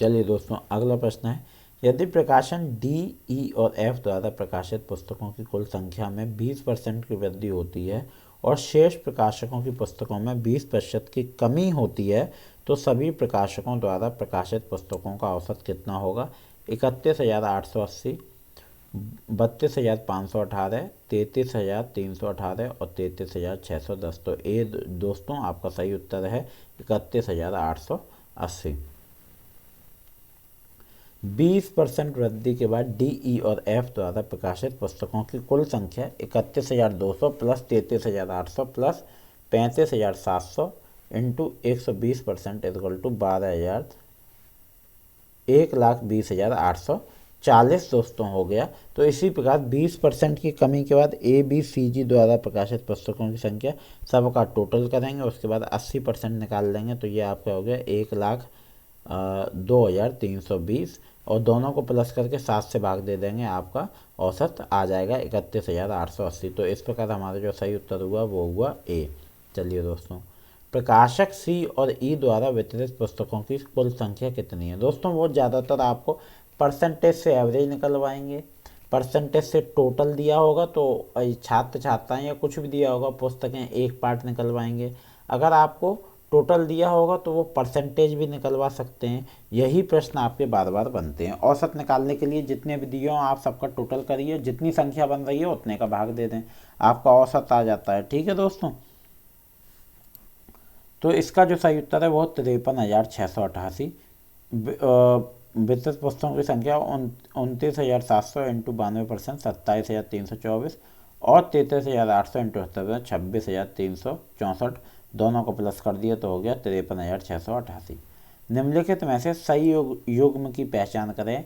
चलिए दोस्तों, अगला प्रश्न है, यदि प्रकाशन डी, ई और एफ द्वारा प्रकाशित पुस्तकों की कुल संख्या में 20% की वृद्धि होती है और शेष प्रकाशकों की पुस्तकों में 20% की कमी होती है तो सभी प्रकाशकों द्वारा प्रकाशित पुस्तकों का औसत कितना होगा। 31,880, 32,518, 33,318 और 33,610। तो ए दोस्तों आपका सही उत्तर है 31,880। 20% वृद्धि के बाद डी, ई और एफ द्वारा प्रकाशित पुस्तकों की कुल संख्या 31,200 plus 33,800 plus 35,700 into 120% equal to 1,20,840 दोस्तों हो गया। तो इसी प्रकार 20% की कमी के बाद ए, बी, सी, जी द्वारा प्रकाशित पुस्तकों की संख्या सबका टोटल करेंगे, उसके बाद 80% निकाल लेंगे तो ये आपका हो गया 1,02,320 और दोनों को प्लस करके 7 से भाग दे देंगे, आपका औसत आ जाएगा 31,880। तो इस प्रकार हमारा जो सही उत्तर हुआ वो हुआ ए। चलिए दोस्तों, प्रकाशक सी और ई द्वारा वितरित पुस्तकों की कुल संख्या कितनी है। दोस्तों वो ज़्यादातर आपको परसेंटेज से एवरेज निकलवाएंगे, परसेंटेज से टोटल दिया होगा तो छात्र छात्राएं या कुछ भी दिया होगा पुस्तकें एक पार्ट निकलवाएंगे। अगर आपको टोटल दिया होगा तो वो परसेंटेज भी निकलवा सकते हैं। यही प्रश्न आपके बार बार बनते हैं। औसत निकालने के लिए जितने भी दिए हों आप सबका टोटल करिए, जितनी संख्या बन रही है उतने का भाग दे दें, आपका औसत आ जाता है। ठीक है दोस्तों, तो इसका जो सही उत्तर है वो 53,688। वितरित पुस्तकों की संख्या 29,700 इंटू 92%, 27,324 और 33,800 इंटू 26,364, दोनों को प्लस कर दिया तो हो गया 53,688। निम्नलिखित में से सही युग्म की पहचान करें।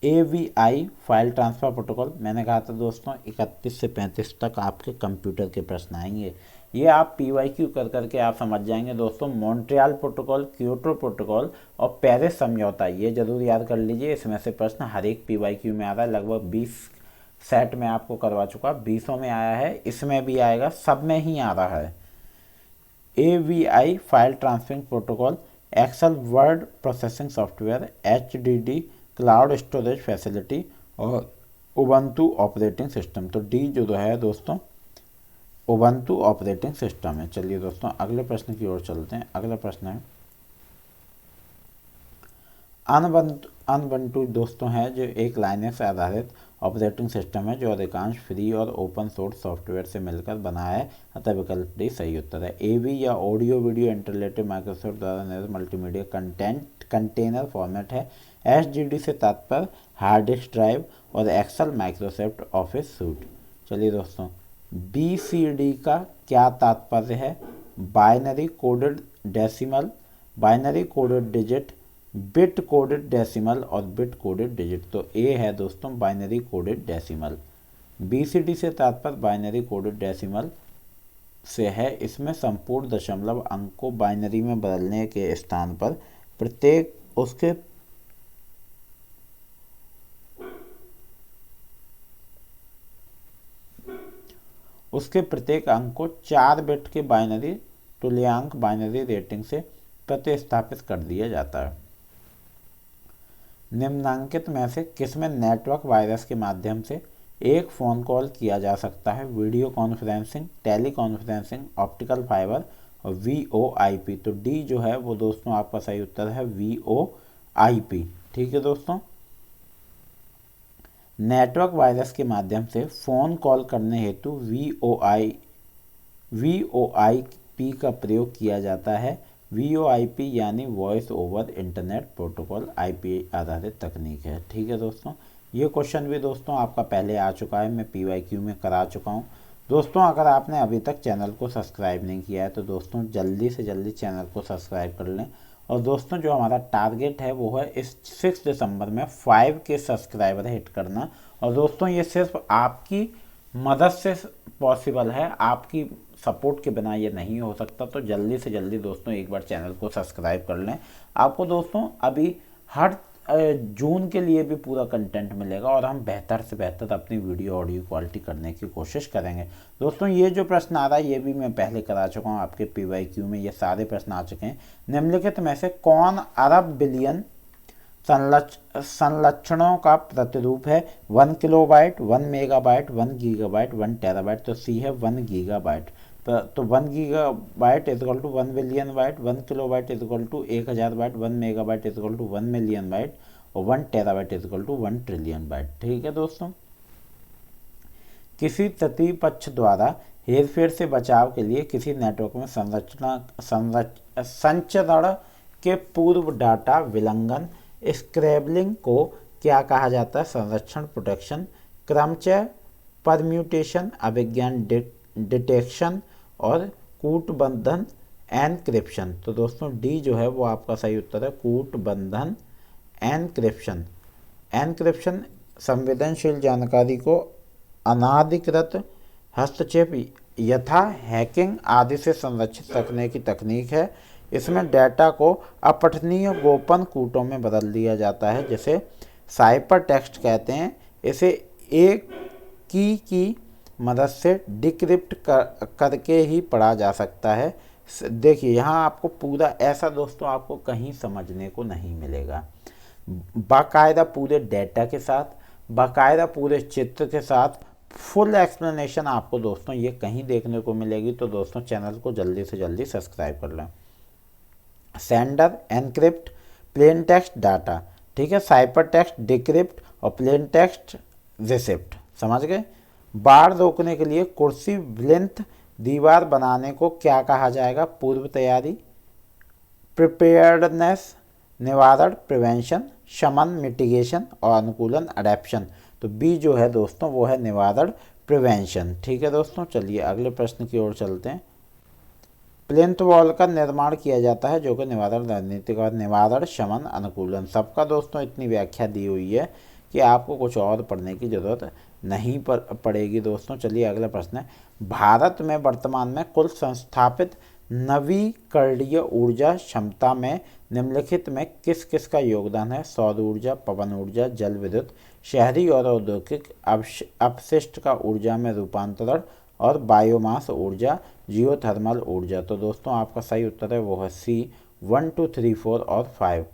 AVI फाइल ट्रांसफ़र प्रोटोकॉल, मैंने कहा था दोस्तों 31 से 35 तक आपके कंप्यूटर के प्रश्न आएंगे, ये आप PYQ कर करके आप समझ जाएंगे दोस्तों। मॉन्ट्रियल प्रोटोकॉल, क्योटो प्रोटोकॉल और पेरिस समझौता, ये जरूर याद कर लीजिए। इसमें से प्रश्न हर एक PYQ में आ रहा है, लगभग 20 सेट में आपको करवा चुका, 20 में आया है, इसमें भी आएगा, सब में ही आ रहा है। AVI file transferring protocol, Excel word processing software, HDD cloud storage facility और उबंटू ऑपरेटिंग सिस्टम। तो डी जो है दोस्तों उबंटू ऑपरेटिंग सिस्टम है। चलिए दोस्तों अगले प्रश्न की ओर चलते हैं। अगला प्रश्न है अनबंटू दोस्तों है जो एक लाइनक्स आधारित ऑपरेटिंग सिस्टम है जो अधिकांश फ्री और ओपन सोर्स सॉफ्टवेयर से मिलकर बना है, अतः विकल्प डी सही उत्तर है। AV या ऑडियो वीडियो इंटरलेटिव माइक्रोसॉफ्ट द्वारा निर्मित मल्टीमीडिया कंटेनर फॉर्मेट है। HDD से तात्पर्य हार्ड डिस्क ड्राइव और एक्सेल माइक्रोसॉफ्ट ऑफिस सूट। चलिए दोस्तों BCD का क्या तात्पर्य है। Binary coded decimal, binary coded digit, bit coded decimal और बिट कोडेड डिजिट। तो ए है दोस्तों बाइनरी कोडेड डेसिमल। BCD से तात्पर्य बाइनरी कोडेड डेसिमल से है। इसमें संपूर्ण दशमलव अंक को बाइनरी में बदलने के स्थान पर प्रत्येक उसके प्रत्येक अंक को 4 बिट के बाइनरी तुल्यांक बाइनरी रेटिंग से प्रतिस्थापित कर दिया जाता है। निम्नांकित में से किसमें नेटवर्क वायरस के माध्यम से एक फ़ोन कॉल किया जा सकता है। Video conferencing, tele conferencing, optical fibre और VoIP। तो डी जो है वो दोस्तों आपका सही उत्तर है VoIP। ठीक है दोस्तों, नेटवर्क वायरस के माध्यम से फ़ोन कॉल करने हेतु VoIP का प्रयोग किया जाता है। VoIP यानी voice over internet protocol IP आधारित तकनीक है। ठीक है दोस्तों, ये क्वेश्चन भी दोस्तों आपका पहले आ चुका है, मैं PYQ में करा चुका हूँ। दोस्तों अगर आपने अभी तक चैनल को सब्सक्राइब नहीं किया है तो दोस्तों जल्दी से जल्दी चैनल को सब्सक्राइब कर लें। और दोस्तों जो हमारा टारगेट है वो है इस 6 दिसंबर में 5K सब्सक्राइबर हिट करना। और दोस्तों ये सिर्फ आपकी मदद से पॉसिबल है, आपकी सपोर्ट के बिना ये नहीं हो सकता। तो जल्दी से जल्दी दोस्तों एक बार चैनल को सब्सक्राइब कर लें। आपको दोस्तों अभी हर जून के लिए भी पूरा कंटेंट मिलेगा और हम बेहतर से बेहतर अपनी वीडियो ऑडियो क्वालिटी करने की कोशिश करेंगे। दोस्तों ये जो प्रश्न आ रहा है ये भी मैं पहले करा चुका हूँ आपके PYQ में, ये सारे प्रश्न आ चुके हैं। निम्नलिखित में से कौन अरब बिलियन संलक्षणों का प्रतिरूप है। 1 किलोबाइट, 1 मेगाबाइट, 1 गीगाबाइट, 1 टेराबाइट। तो सी है 1 गीगाबाइट। तो 1 gigabyte equal to 1 billion byte, 1 kilobyte equal to 1000 byte, 1 megabyte equal to 1 million byte और 1 terabyte equal to 1 trillion byte. ठीक है दोस्तों, किसी तृतीय पक्ष द्वारा हेरफेर से बचाव के लिए किसी नेटवर्क में संचरण के पूर्व डाटा विलंघन स्क्रैम्बलिंग को क्या कहा जाता है। संरक्षण प्रोटेक्शन, क्रमचय, परम्यूटेशन, अभिज्ञान डिटेक्शन और कूटबंधन एनक्रिप्शन। तो दोस्तों डी जो है वो आपका सही उत्तर है कूटबंधन एनक्रिप्शन। एनक्रिप्शन संवेदनशील जानकारी को अनाधिकृत हस्तक्षेप यथा हैकिंग आदि से संरक्षित रखने की तकनीक है। इसमें डेटा को अपठनीय गोपन कूटों में बदल दिया जाता है जिसे साइपर टेक्स्ट कहते हैं। इसे एक की मदद से डिक्रिप्ट करके ही पढ़ा जा सकता है। देखिए यहाँ आपको पूरा ऐसा दोस्तों आपको कहीं समझने को नहीं मिलेगा। बाकायदा पूरे डेटा के साथ, बाकायदा पूरे चित्र के साथ फुल एक्सप्लेनेशन आपको दोस्तों ये कहीं देखने को मिलेगी। तो दोस्तों चैनल को जल्दी से जल्दी सब्सक्राइब कर लें। Sender encrypt plain text data, ठीक है, साइपर टेक्स्ट डिक्रिप्ट और प्लेन टेक्स्ट रिसिप्ट, समझ गए। बाढ़ रोकने के लिए कुर्सी ब्लिंथ दीवार बनाने को क्या कहा जाएगा? पूर्व तैयारी, प्रिपेयर्डनेस, निवारण प्रिवेंशन, शमन मिटिगेशन और अनुकूलन अडेप्शन। तो बी जो है दोस्तों वो है निवारण प्रिवेंशन। ठीक है दोस्तों, चलिए अगले प्रश्न की ओर चलते हैं। प्लिंथ वॉल का निर्माण किया जाता है जो कि निवारण रणनीति का निवारण शमन अनुकूलन, सबका दोस्तों इतनी व्याख्या दी हुई है कि आपको कुछ और पढ़ने की जरूरत नहीं पड़ेगी दोस्तों। चलिए अगला प्रश्न है। भारत में वर्तमान में कुल संस्थापित नवीकरणीय ऊर्जा क्षमता में निम्नलिखित में किस किस का योगदान है? सौर ऊर्जा, पवन ऊर्जा, जल विद्युत, शहरी और औद्योगिक अपशिष्ट का ऊर्जा में रूपांतरण और बायोमास ऊर्जा, जियोथर्मल ऊर्जा। तो दोस्तों आपका सही उत्तर है वो है सी 1 2 3 4 और 5।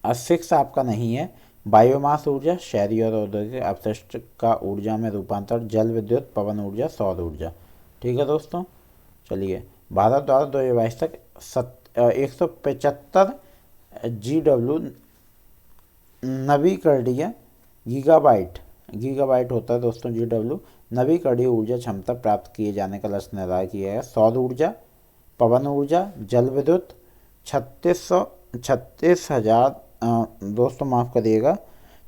6 आपका नहीं है। बायोमास ऊर्जा, शहरी और औद्योगिक अपशिष्ट का ऊर्जा में रूपांतरण, जल विद्युत, पवन ऊर्जा, सौर ऊर्जा। ठीक है दोस्तों, चलिए भारत द्वारा 2022 तक 175 GW नवीकरणीय गीगाबाइट होता है दोस्तों GW नवीकरणीय ऊर्जा क्षमता प्राप्त किए जाने का लक्ष्य निर्धारित किया गया। सौर ऊर्जा, पवन ऊर्जा, जल विद्युत 36,000 दोस्तों माफ़ करिएगा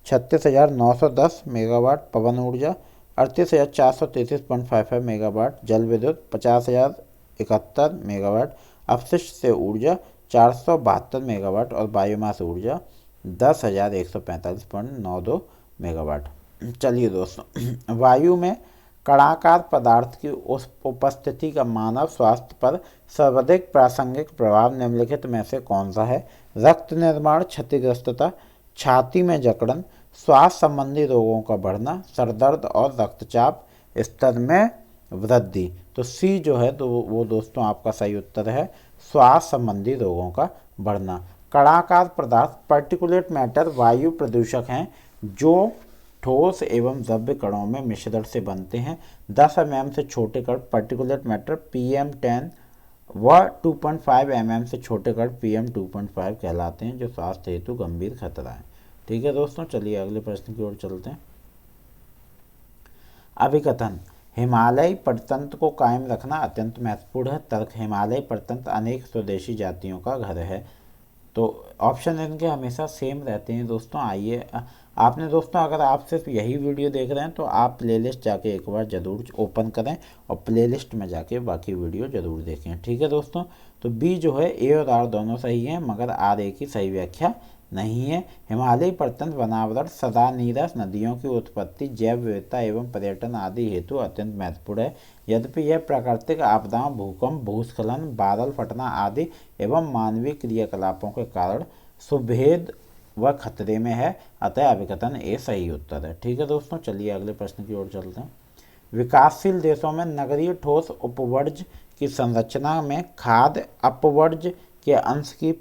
36,910 मेगावाट, पवन ऊर्जा 38,433.55 मेगावाट, जल विद्युत 50,071 मेगावाट, अपशिष्ट से ऊर्जा 472 मेगावाट और बायोमास ऊर्जा 10,145.92 मेगावाट। चलिए दोस्तों, वायु में कणाकार पदार्थ की उस उपस्थिति का मानव स्वास्थ्य पर सर्वाधिक प्रासंगिक प्रभाव निम्नलिखित में से कौन सा है? रक्त निर्माण क्षतिग्रस्तता, छाती में जकड़न, श्वास संबंधी रोगों का बढ़ना, सरदर्द और रक्तचाप स्तर में वृद्धि। तो सी जो है तो वो दोस्तों आपका सही उत्तर है, श्वास संबंधी रोगों का बढ़ना। कणाकार पदार्थ पर्टिकुलेट मैटर वायु प्रदूषक हैं जो ठोस एवं द्रव्य कणों में मिश्रण से बनते हैं। 10 mm से छोटे कण पर्टिकुलेट मैटर PM10 व 2.5 mm से छोटे कण PM2.5 कहलाते हैं जो स्वास्थ्य हेतु गंभीर खतरा है। ठीक है दोस्तों, चलिए अगले प्रश्न की ओर चलते हैं। अभिकथन, हिमालयी प्रतंत्र को कायम रखना अत्यंत महत्वपूर्ण है। तर्क, हिमालयी प्रतंत्र अनेक स्वदेशी जातियों का घर है। तो ऑप्शन इनके हमेशा सेम रहते हैं दोस्तों। आइए आपने दोस्तों अगर आप सिर्फ यही वीडियो देख रहे हैं तो आप प्लेलिस्ट जाके एक बार ज़रूर ओपन करें और प्लेलिस्ट में जाके बाकी वीडियो ज़रूर देखें। ठीक है दोस्तों, तो बी जो है ए और आर दोनों सही हैं मगर आर ए की सही व्याख्या नहीं है। हिमालयी प्रतंत्र वनावरण सदा नीरस नदियों की उत्पत्ति, जैव विविधता एवं पर्यटन आदि हेतु अत्यंत महत्वपूर्ण है। यद्यपि यह प्राकृतिक आपदाओं, भूकंप, भूस्खलन, बादल फटना आदि एवं मानवीय क्रियाकलापों के कारण सुभेद व खतरे में है, अतः अभिकथन ए सही उत्तर है। ठीक है दोस्तों, चलिए अगले प्रश्न की ओर चलते हैं। विकासशील देशों में नगरीय ठोस उपवर्ज्य की संरचना में खाद्य अपवर्ज्य के अंश की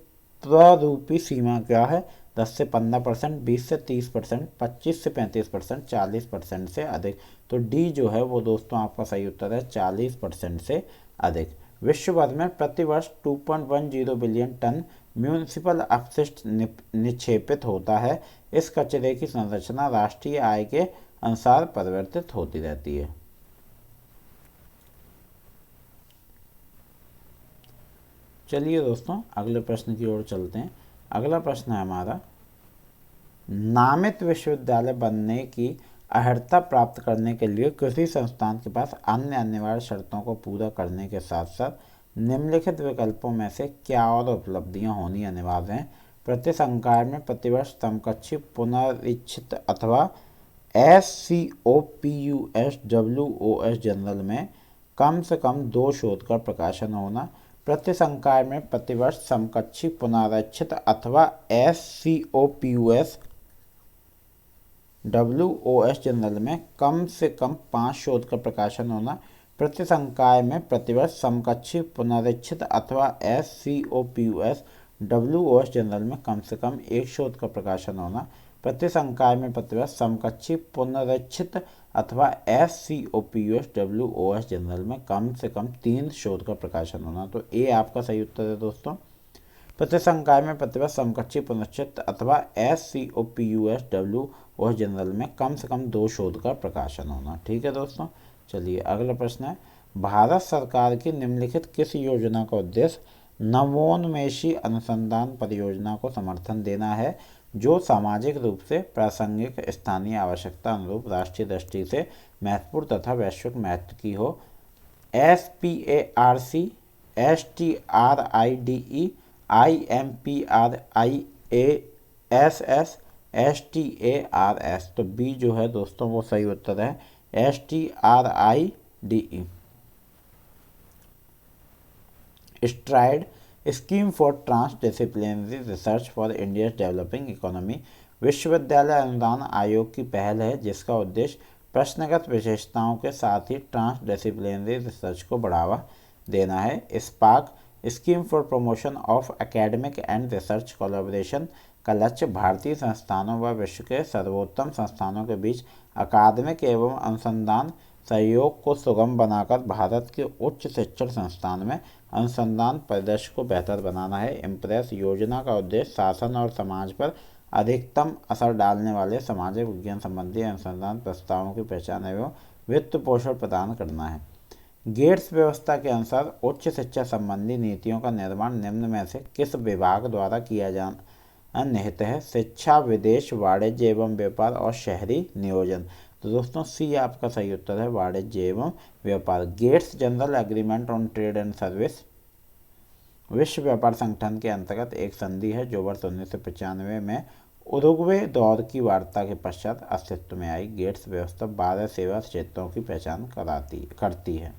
प्ररूपी सीमा क्या है? 10 से 15%, 20 से 30%, 25 से 35%, 40% से अधिक। तो डी जो है वो दोस्तों आपका सही उत्तर है 40% से अधिक। विश्व भर में प्रतिवर्ष 2.10 बिलियन टन म्यूनिसिपल अपशिष्ट निक्षेपित होता है। इस कचरे की संरचना राष्ट्रीय आय के अनुसार परिवर्तित होती रहती है। चलिए दोस्तों अगले प्रश्न की ओर चलते हैं। अगला प्रश्न है हमारा, नामित विश्वविद्यालय बनने की अर्हता प्राप्त करने के लिए कृषि संस्थान के पास अन्य अनिवार्य शर्तों को पूरा करने के साथ साथ निम्नलिखित विकल्पों में से क्या और उपलब्धियां होनी अनिवार्य हैं? प्रति संकाय में प्रतिवर्ष समकक्षी पुनरीक्षित अथवा SCOPUS जनरल में कम से कम 2 शोध का प्रकाशन होना, प्रति संकाय में प्रतिवर्ष समकक्षी पुनरीक्षित अथवा SCOPUS जनरल में कम से कम 5 शोध का प्रकाशन होना, प्रतिसंकाय में प्रतिवर्ष समकक्षी पुनरीक्षित अथवा SCOPUS WOS जर्नल में कम से कम एक शोध का प्रकाशन होना। प्रतिसंकाय में प्रतिवर्ष समकक्षी पुनरीक्षित अथवा SCOPUS WOS जर्नल में कम से कम 3 शोध का प्रकाशन होना। तो ए आपका सही उत्तर है दोस्तों। प्रतिसंकाय में प्रतिवर्ष समकक्षी पुनरीक्षित अथवा SCOPUS WOS जर्नल में कम से कम 2 शोध का प्रकाशन होना। ठीक है दोस्तों। चलिए अगला प्रश्न है, भारत सरकार की निम्नलिखित किस योजना का उद्देश्य नवोन्मेषी अनुसंधान परियोजना को समर्थन देना है जो सामाजिक रूप से प्रासंगिक, स्थानीय आवश्यकता अनुरूप, राष्ट्रीय दृष्टि से महत्वपूर्ण तथा वैश्विक महत्व की हो। SPARC, STRIDE, IMPRIASS, STARS। तो बी जो है दोस्तों वो सही उत्तर है, STRIDE। STRIDE scheme for trans disciplinary research for India developing economy विश्वविद्यालय अनुदान आयोग की पहल है जिसका उद्देश्य प्रश्नगत विशेषताओं के साथ ही ट्रांस डिसिप्लिनरी रिसर्च को बढ़ावा देना है। Spark scheme for promotion of academic and research collaboration का लक्ष्य भारतीय संस्थानों व विश्व के सर्वोत्तम संस्थानों के बीच अकादमिक एवं अनुसंधान सहयोग को सुगम बनाकर भारत के उच्च शिक्षण संस्थान में अनुसंधान परिदृश्य को बेहतर बनाना है। इम्प्रेस योजना का उद्देश्य शासन और समाज पर अधिकतम असर डालने वाले सामाजिक विज्ञान संबंधी अनुसंधान प्रस्तावों की पहचान एवं वित्त पोषण प्रदान करना है। गेट्स व्यवस्था के अनुसार उच्च शिक्षा संबंधी नीतियों का निर्माण निम्न में से किस विभाग द्वारा किया जाना निहित है। शिक्षा, विदेश, वाणिज्य एवं व्यापार और शहरी नियोजन। तो दोस्तों सी आपका सही उत्तर है, वाणिज्य एवं व्यापार। GATS general agreement on trade and service विश्व व्यापार संगठन के अंतर्गत एक संधि है जो वर्ष 1995 में उरुग्वे दौर की वार्ता के पश्चात अस्तित्व में आई। गेट्स व्यवस्था 12 सेवा क्षेत्रों की पहचान करती है।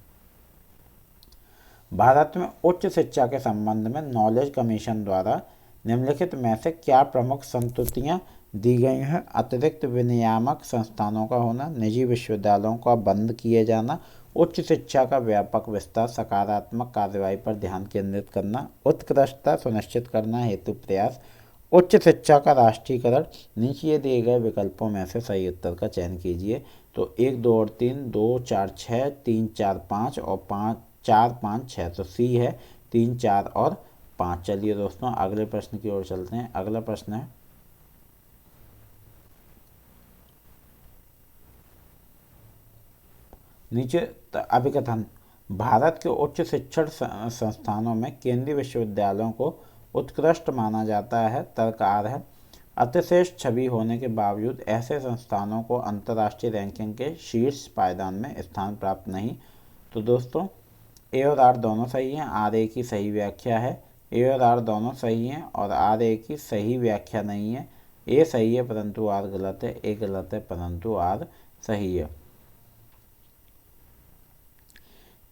भारत में उच्च शिक्षा के संबंध में नॉलेज कमीशन द्वारा निम्नलिखित में से क्या प्रमुख संतुतियां दी गई हैं। अतिरिक्त विनियामक संस्थानों का होना, निजी विश्वविद्यालयों का बंद किए जाना, उच्च शिक्षा का व्यापक विस्तार, सकारात्मक कार्रवाई पर ध्यान केंद्रित करना, उत्कृष्टता सुनिश्चित करना हेतु प्रयास, उच्च शिक्षा का राष्ट्रीयकरण। नीचे दिए गए विकल्पों में से सही उत्तर का चयन कीजिए। तो 1, 2 और 3, 2, 4, 6, 3, 4, 5 और 5, 4, 5, 6। तो सी है 3, 4 और 5। चलिए दोस्तों अगले प्रश्न की ओर चलते हैं। अगला प्रश्न है, नीचे अभिकथन, भारत के उच्च शिक्षण संस्थानों में केंद्रीय विश्वविद्यालयों को उत्कृष्ट माना जाता है। तर्क आर है, अतिश्रेष्ठ छवि होने के बावजूद ऐसे संस्थानों को अंतर्राष्ट्रीय रैंकिंग के शीर्ष पायदान में स्थान प्राप्त नहीं। तो दोस्तों ए और आर दोनों सही हैं। आर ए की सही व्याख्या है, ए और आर दोनों सही हैं और आर ए की सही व्याख्या नहीं है। ए सही है परंतु आर गलत है, ए गलत है परंतु आर सही है।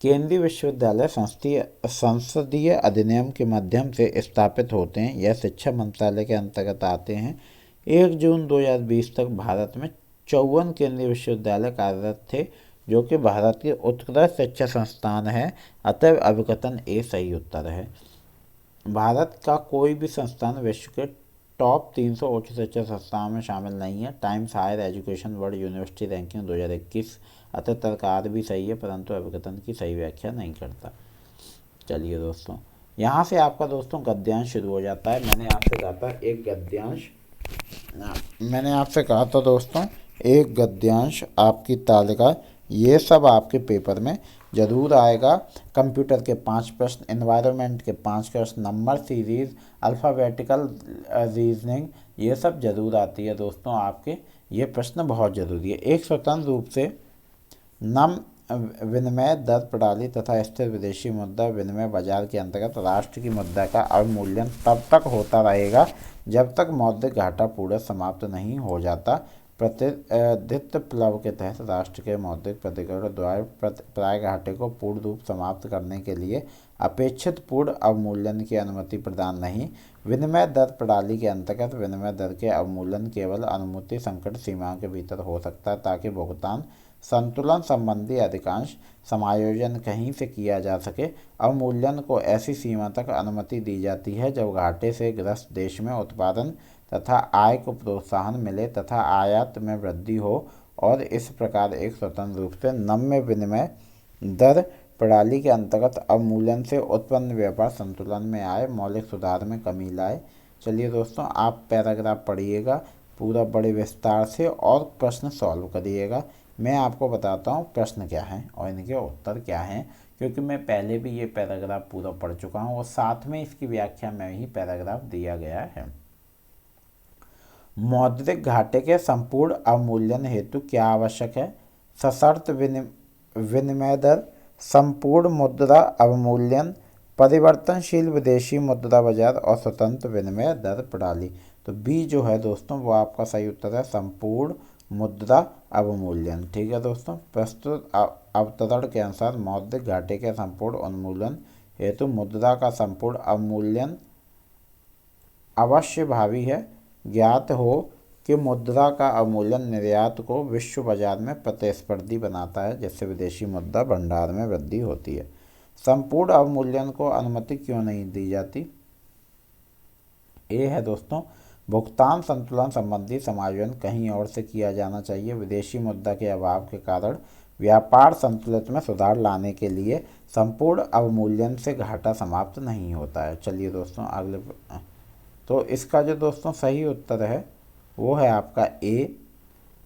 केंद्रीय विश्वविद्यालय संसदीय अधिनियम के माध्यम से स्थापित होते हैं। यह शिक्षा मंत्रालय के अंतर्गत आते हैं। 1 जून 2020 तक भारत में 54 केंद्रीय विश्वविद्यालय कार्यरत थे जो कि भारत के उत्कृष्ट शिक्षा संस्थान है। अतः अभिकथन ए सही उत्तर है। भारत का कोई भी संस्थान विश्व के टॉप 300 उच्च शिक्षा संस्थानों में शामिल नहीं है। Times Higher Education World University ranking 2021। अतः तर्क भी सही है परंतु अभिकथन की सही व्याख्या नहीं करता। चलिए दोस्तों यहाँ से आपका दोस्तों गद्यांश शुरू हो जाता है। मैंने आपसे कहा था दोस्तों एक गद्यांश आपकी तालिका, ये सब आपके पेपर में जरूर आएगा। कंप्यूटर के 5 प्रश्न, एनवायरनमेंट के 5 प्रश्न, नंबर सीरीज, अल्फ़ाबेटिकल रीजनिंग, ये सब जरूर आती है दोस्तों आपके। ये प्रश्न बहुत ज़रूरी है। एक स्वतंत्र रूप से नम विनिमय दर प्रणाली तथा स्थिर विदेशी मुद्रा विनिमय बाजार के अंतर्गत राष्ट्र की मुद्रा का अवमूल्यन तब तक होता रहेगा जब तक मौद्रिक घाटा पूरा समाप्त नहीं हो जाता। प्रतिनिधित्व प्लव के तहत राष्ट्र के मौद्रिक प्रतिकरण द्वारा प्राय घाटे को पूर्ण रूप समाप्त करने के लिए अपेक्षित पूर्ण अवमूल्यन की अनुमति प्रदान नहीं। विनिमय दर प्रणाली के अंतर्गत विनिमय दर के अवमूल्यन केवल अनुमति संकट सीमाओं के भीतर हो सकता है ताकि भुगतान संतुलन संबंधी अधिकांश समायोजन कहीं से किया जा सके। अवमूल्यन को ऐसी सीमा तक अनुमति दी जाती है जब घाटे से ग्रस्त देश में उत्पादन तथा आय को प्रोत्साहन मिले तथा आयात में वृद्धि हो और इस प्रकार एक स्वतंत्र रूप से नम्य विनिमय दर प्रणाली के अंतर्गत अवमूल्यन से उत्पन्न व्यापार संतुलन में आए, मौलिक सुधार में कमी लाए। चलिए दोस्तों, आप पैराग्राफ पढ़िएगा पूरा बड़े विस्तार से और प्रश्न सॉल्व करिएगा। मैं आपको बताता हूँ प्रश्न क्या हैं और इनके उत्तर क्या हैं, क्योंकि मैं पहले भी ये पैराग्राफ पूरा पढ़ चुका हूँ और साथ में इसकी व्याख्या में ही पैराग्राफ दिया गया है। मौद्रिक घाटे के संपूर्ण अवमूल्यन हेतु क्या आवश्यक है? सशर्त विनिमय दर, संपूर्ण मुद्रा अवमूल्यन, परिवर्तनशील विदेशी मुद्रा बाजार और स्वतंत्र विनिमय दर प्रणाली। तो बी जो है दोस्तों वो आपका सही उत्तर है, संपूर्ण मुद्रा अवमूल्यन। ठीक है दोस्तों, प्रस्तुत अवतरण के अनुसार मौद्रिक घाटे के संपूर्ण उन्मूलन हेतु मुद्रा का संपूर्ण अवमूल्यन अवश्य भावी है। ज्ञात हो कि मुद्रा का अवमूल्यन निर्यात को विश्व बाजार में प्रतिस्पर्धी बनाता है, जिससे विदेशी मुद्रा भंडार में वृद्धि होती है। संपूर्ण अवमूल्यन को अनुमति क्यों नहीं दी जाती? ए है दोस्तों, भुगतान संतुलन संबंधी समायोजन कहीं और से किया जाना चाहिए। विदेशी मुद्रा के अभाव के कारण व्यापार संतुलन में सुधार लाने के लिए संपूर्ण अवमूल्यन से घाटा समाप्त नहीं होता है। चलिए दोस्तों अगले, तो इसका जो दोस्तों सही उत्तर है वो है आपका ए,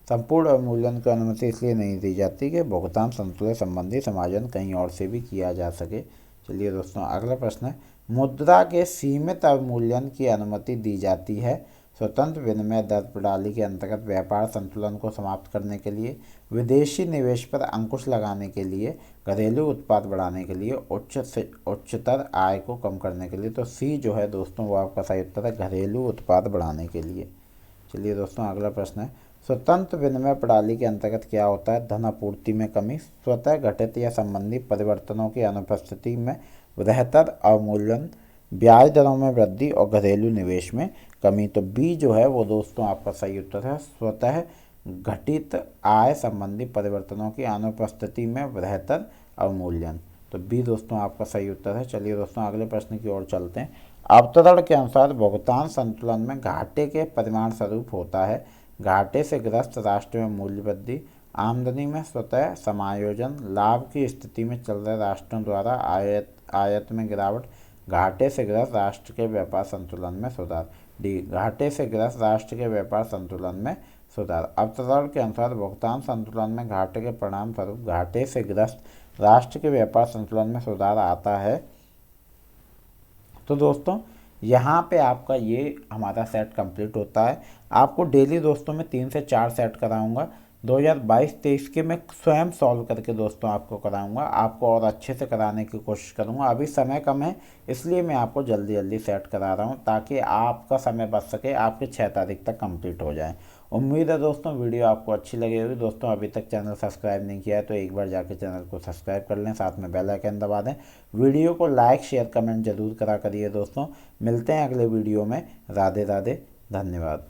संपूर्ण अवमूल्यन की अनुमति इसलिए नहीं दी जाती कि भुगतान संतुलन संबंधी समायोजन कहीं और से भी किया जा सके। चलिए दोस्तों अगला प्रश्न है, मुद्रा के सीमित अवमूल्यन की अनुमति दी जाती है स्वतंत्र विनिमय दर प्रणाली के अंतर्गत व्यापार संतुलन को समाप्त करने के लिए, विदेशी निवेश पर अंकुश लगाने के लिए, घरेलू उत्पाद बढ़ाने के लिए, उच्चतर आय को कम करने के लिए। तो सी जो है दोस्तों वो आपका सही उत्तर है, घरेलू उत्पाद बढ़ाने के लिए। चलिए दोस्तों अगला प्रश्न है, स्वतंत्र विनिमय प्रणाली के अंतर्गत क्या होता है? धन आपूर्ति में कमी, स्वतः घटित या संबंधी परिवर्तनों की अनुपस्थिति में बेहतर अवमूल्यन, ब्याज दरों में वृद्धि और घरेलू निवेश में कमी। तो बी जो है वो दोस्तों आपका सही उत्तर है, स्वतः घटित आय संबंधी परिवर्तनों की अनुपस्थिति में बेहतर अवमूल्यन। तो बी दोस्तों आपका सही उत्तर है। चलिए दोस्तों अगले प्रश्न की ओर चलते हैं। अवतरण के अनुसार भुगतान संतुलन में घाटे के परिमाण स्वरूप होता है। घाटे से ग्रस्त राष्ट्र में मूल्य वृद्धि, आमदनी में स्वतः समायोजन, लाभ की स्थिति में चल रहे राष्ट्रों द्वारा आयत में गिरावट, घाटे से ग्रस्त राष्ट्र के व्यापार संतुलन में सुधार। डी, घाटे से ग्रस्त राष्ट्र के व्यापार संतुलन में सुधार। अवतरण के अनुसार भुगतान संतुलन में घाटे के परिणाम स्वरूप घाटे से ग्रस्त राष्ट्र के व्यापार संतुलन में सुधार आता है। तो दोस्तों यहाँ पे आपका ये हमारा सेट कंप्लीट होता है। आपको डेली दोस्तों मैं 3 से 4 सेट कराऊंगा। 2022-23 के मैं स्वयं सॉल्व करके दोस्तों आपको कराऊंगा, आपको और अच्छे से कराने की कोशिश करूंगा। अभी समय कम है इसलिए मैं आपको जल्दी जल्दी सेट करा रहा हूं ताकि आपका समय बच सके, आपके 6 तारीख तक कंप्लीट हो जाए। उम्मीद है दोस्तों वीडियो आपको अच्छी लगी होगी। दोस्तों अभी तक चैनल सब्सक्राइब नहीं किया है तो एक बार जाकर चैनल को सब्सक्राइब कर लें, साथ में बेल आइकन दबा दें। वीडियो को लाइक शेयर कमेंट जरूर करा करिए दोस्तों। मिलते हैं अगले वीडियो में। राधे राधे, धन्यवाद।